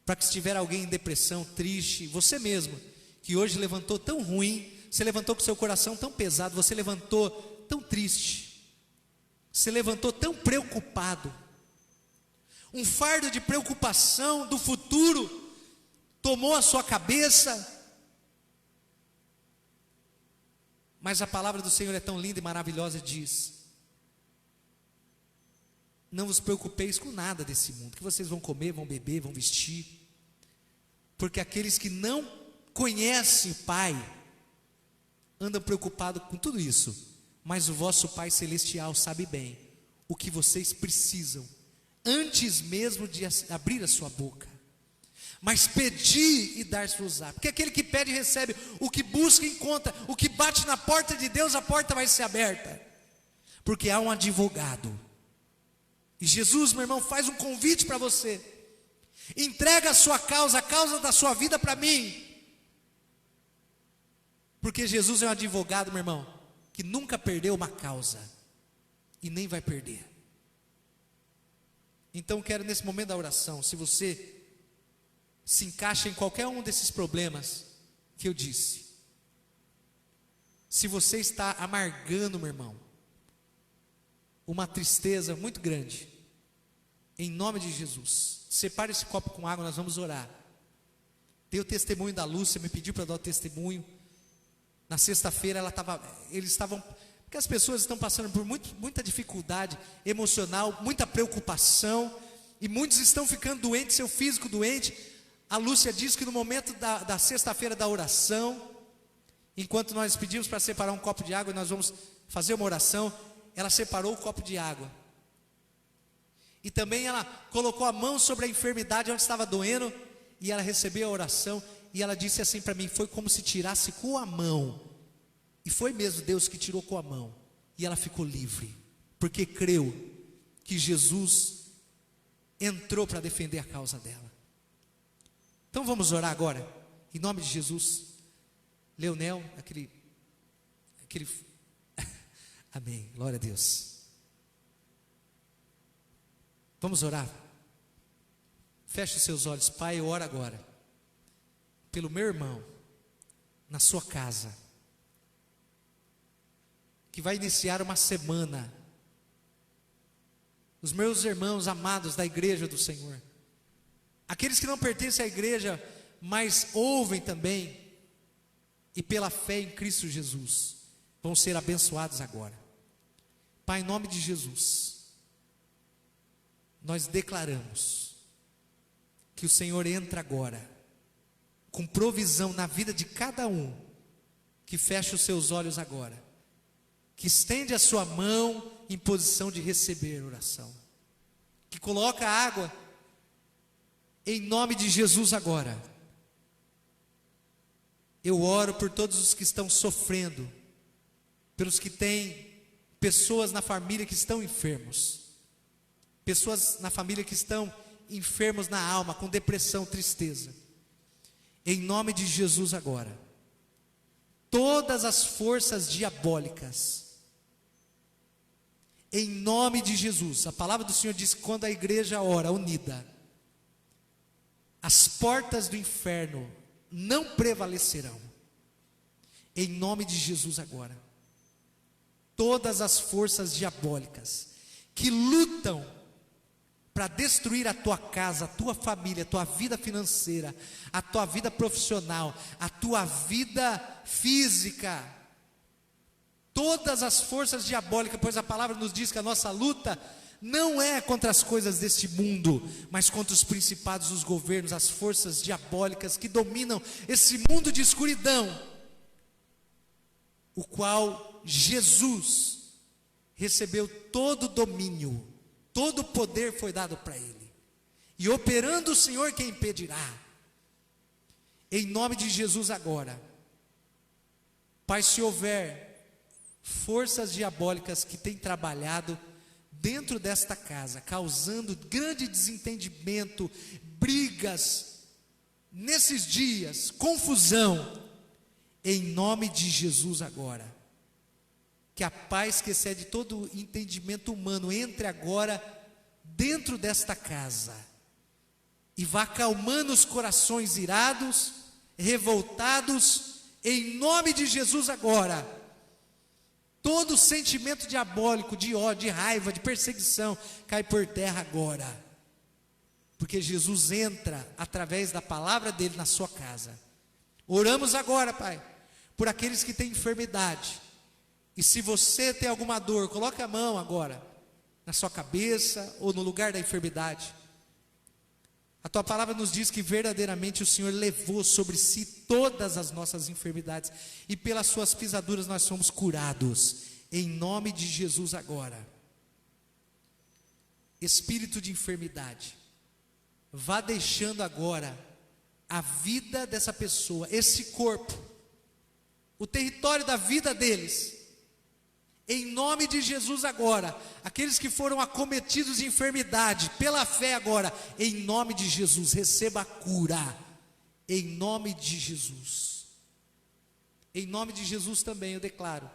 para que se tiver alguém em depressão, triste, você mesmo, que hoje levantou tão ruim, você levantou com seu coração tão pesado, você levantou tão triste, você levantou tão preocupado, um fardo de preocupação do futuro tomou a sua cabeça. Mas a palavra do Senhor é tão linda e maravilhosa, diz: não vos preocupeis com nada desse mundo, que vocês vão comer, vão beber, vão vestir, porque aqueles que não conhecem o Pai andam preocupados com tudo isso, mas o vosso Pai Celestial sabe bem o que vocês precisam, antes mesmo de abrir a sua boca. Mas pedi e dar-se-vos-á, porque aquele que pede recebe, o que busca encontra, o que bate na porta de Deus, a porta vai ser aberta, porque há um advogado. E Jesus, meu irmão, faz um convite para você: entrega a sua causa, a causa da sua vida para mim, porque Jesus é um advogado, meu irmão, que nunca perdeu uma causa e nem vai perder. Então quero, nesse momento da oração, se você se encaixa em qualquer um desses problemas que eu disse, se você está amargando, meu irmão, uma tristeza muito grande, em nome de Jesus, separe esse copo com água, nós vamos orar. Dei o testemunho da Lúcia, me pediu para dar o testemunho. Na sexta-feira eles estavam, porque as pessoas estão passando por muita dificuldade emocional, muita preocupação, e muitos estão ficando doentes, seu físico doente. A Lúcia disse que no momento da sexta-feira da oração, enquanto nós pedimos para separar um copo de água, nós vamos fazer uma oração, ela separou o copo de água, e também ela colocou a mão sobre a enfermidade onde estava doendo, e ela recebeu a oração, e ela disse assim para mim: foi como se tirasse com a mão, e foi mesmo Deus que tirou com a mão, e ela ficou livre, porque creu que Jesus entrou para defender a causa dela. Então vamos orar agora, em nome de Jesus. Leonel, aquele amém, glória a Deus. Vamos orar. Feche os seus olhos. Pai, eu oro agora pelo meu irmão na sua casa, que vai iniciar uma semana. Os meus irmãos amados da igreja do Senhor, aqueles que não pertencem à igreja, mas ouvem também, e pela fé em Cristo Jesus, vão ser abençoados agora. Pai, em nome de Jesus, nós declaramos que o Senhor entra agora com provisão na vida de cada um que fecha os seus olhos agora, que estende a sua mão em posição de receber oração, que coloca a água em nome de Jesus agora. Eu oro por todos os que estão sofrendo, pelos que têm pessoas na família que estão enfermos, pessoas na família que estão enfermos na alma, com depressão, tristeza. Em nome de Jesus agora, todas as forças diabólicas, em nome de Jesus. A palavra do Senhor diz que quando a igreja ora unida, as portas do inferno não prevalecerão. Em nome de Jesus agora, todas as forças diabólicas que lutam para destruir a tua casa, a tua família, a tua vida financeira, a tua vida profissional, a tua vida física, todas as forças diabólicas, pois a palavra nos diz que a nossa luta não é contra as coisas deste mundo, mas contra os principados, os governos, as forças diabólicas que dominam esse mundo de escuridão, o qual Jesus recebeu todo o domínio, todo o poder foi dado para ele, e operando o Senhor, quem impedirá? Em nome de Jesus agora, Pai, se houver forças diabólicas que têm trabalhado dentro desta casa, causando grande desentendimento, brigas, nesses dias, confusão, em nome de Jesus agora, que a paz que excede todo entendimento humano entre agora dentro desta casa e vá acalmando os corações irados, revoltados, em nome de Jesus agora. Todo sentimento diabólico, de ódio, de raiva, de perseguição, cai por terra agora, porque Jesus entra através da palavra dele na sua casa. Oramos agora, Pai, por aqueles que têm enfermidade. E se você tem alguma dor, coloque a mão agora na sua cabeça ou no lugar da enfermidade. A tua palavra nos diz que verdadeiramente o Senhor levou sobre si todas as nossas enfermidades, e pelas suas pisaduras nós somos curados. Em nome de Jesus agora, espírito de enfermidade, vá deixando agora a vida dessa pessoa, esse corpo, o território da vida deles. Em nome de Jesus agora, aqueles que foram acometidos de enfermidade, pela fé agora, em nome de Jesus, receba a cura, em nome de Jesus. Em nome de Jesus também eu declaro,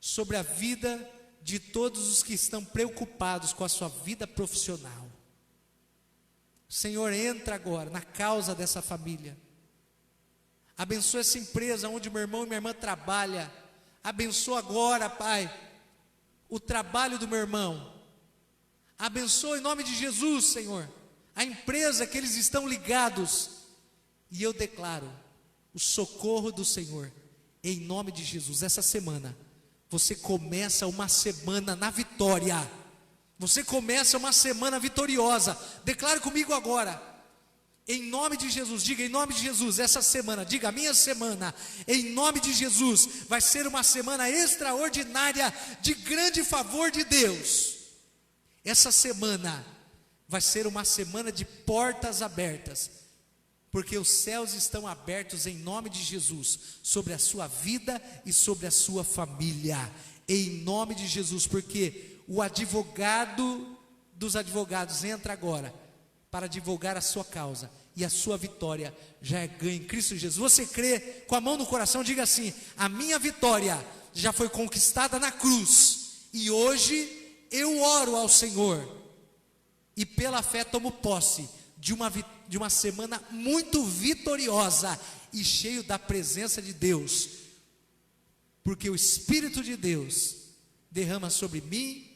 sobre a vida de todos os que estão preocupados com a sua vida profissional. Senhor, entra agora na causa dessa família, abençoa essa empresa onde meu irmão e minha irmã trabalham. Abençoa agora, Pai, o trabalho do meu irmão. Abençoa em nome de Jesus, Senhor, a empresa que eles estão ligados. E eu declaro o socorro do Senhor, em nome de Jesus. Essa semana, você começa uma semana na vitória. Você começa uma semana vitoriosa. Declare comigo agora. Em nome de Jesus, diga em nome de Jesus, essa semana, diga a minha semana, em nome de Jesus, vai ser uma semana extraordinária, de grande favor de Deus. Essa semana vai ser uma semana de portas abertas, porque os céus estão abertos em nome de Jesus, sobre a sua vida e sobre a sua família, em nome de Jesus, porque o advogado dos advogados entra agora, para divulgar a sua causa, e a sua vitória já é ganha em Cristo Jesus. Você crê, com a mão no coração, diga assim: a minha vitória já foi conquistada na cruz, e hoje eu oro ao Senhor, e pela fé tomo posse de uma semana muito vitoriosa, e cheio da presença de Deus, porque o Espírito de Deus derrama sobre mim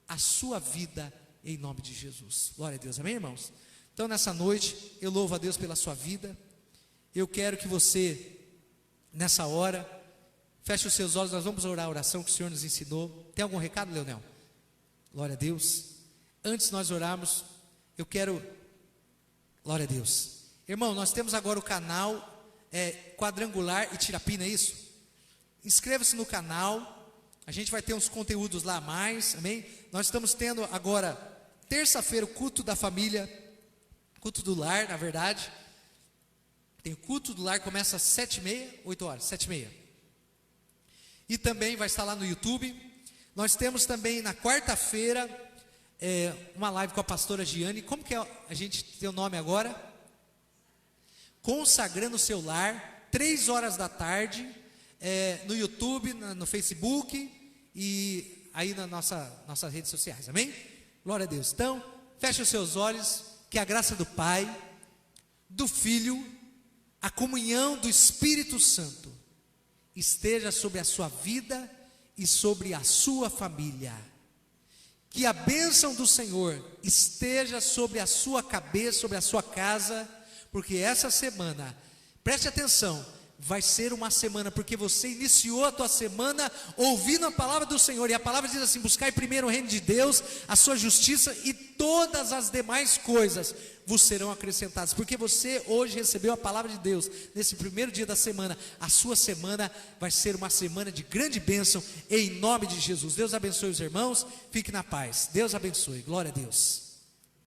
a sua vida, em nome de Jesus. Glória a Deus, amém, irmãos? Então nessa noite, eu louvo a Deus pela sua vida. Eu quero que você, nessa hora, feche os seus olhos. Nós vamos orar a oração que o Senhor nos ensinou. Tem algum recado, Leonel? Glória a Deus. Antes de nós orarmos, eu quero, glória a Deus, irmão, nós temos agora o canal Quadrangular e Tirapina, é isso? Inscreva-se no canal. A gente vai ter uns conteúdos lá a mais, amém? Nós estamos tendo agora, terça-feira, o culto da família, culto do lar, na verdade. Tem o culto do lar, começa às 7h30, 8 horas, 7h30. E também vai estar lá no YouTube. Nós temos também na quarta-feira, uma live com a pastora Giane. Como que a gente tem o nome agora? Consagrando o seu lar. 3 horas da tarde, no YouTube, no Facebook e aí nas nossas redes sociais, amém? Glória a Deus. Então, feche os seus olhos, que a graça do Pai, do Filho, a comunhão do Espírito Santo esteja sobre a sua vida e sobre a sua família. Que a bênção do Senhor esteja sobre a sua cabeça, sobre a sua casa, porque essa semana, preste atenção, vai ser uma semana, porque você iniciou a tua semana ouvindo a palavra do Senhor, e a palavra diz assim: buscai primeiro o reino de Deus, a sua justiça, e todas as demais coisas vos serão acrescentadas, porque você hoje recebeu a palavra de Deus, nesse primeiro dia da semana. A sua semana vai ser uma semana de grande bênção, em nome de Jesus. Deus abençoe os irmãos, fique na paz, Deus abençoe, glória a Deus.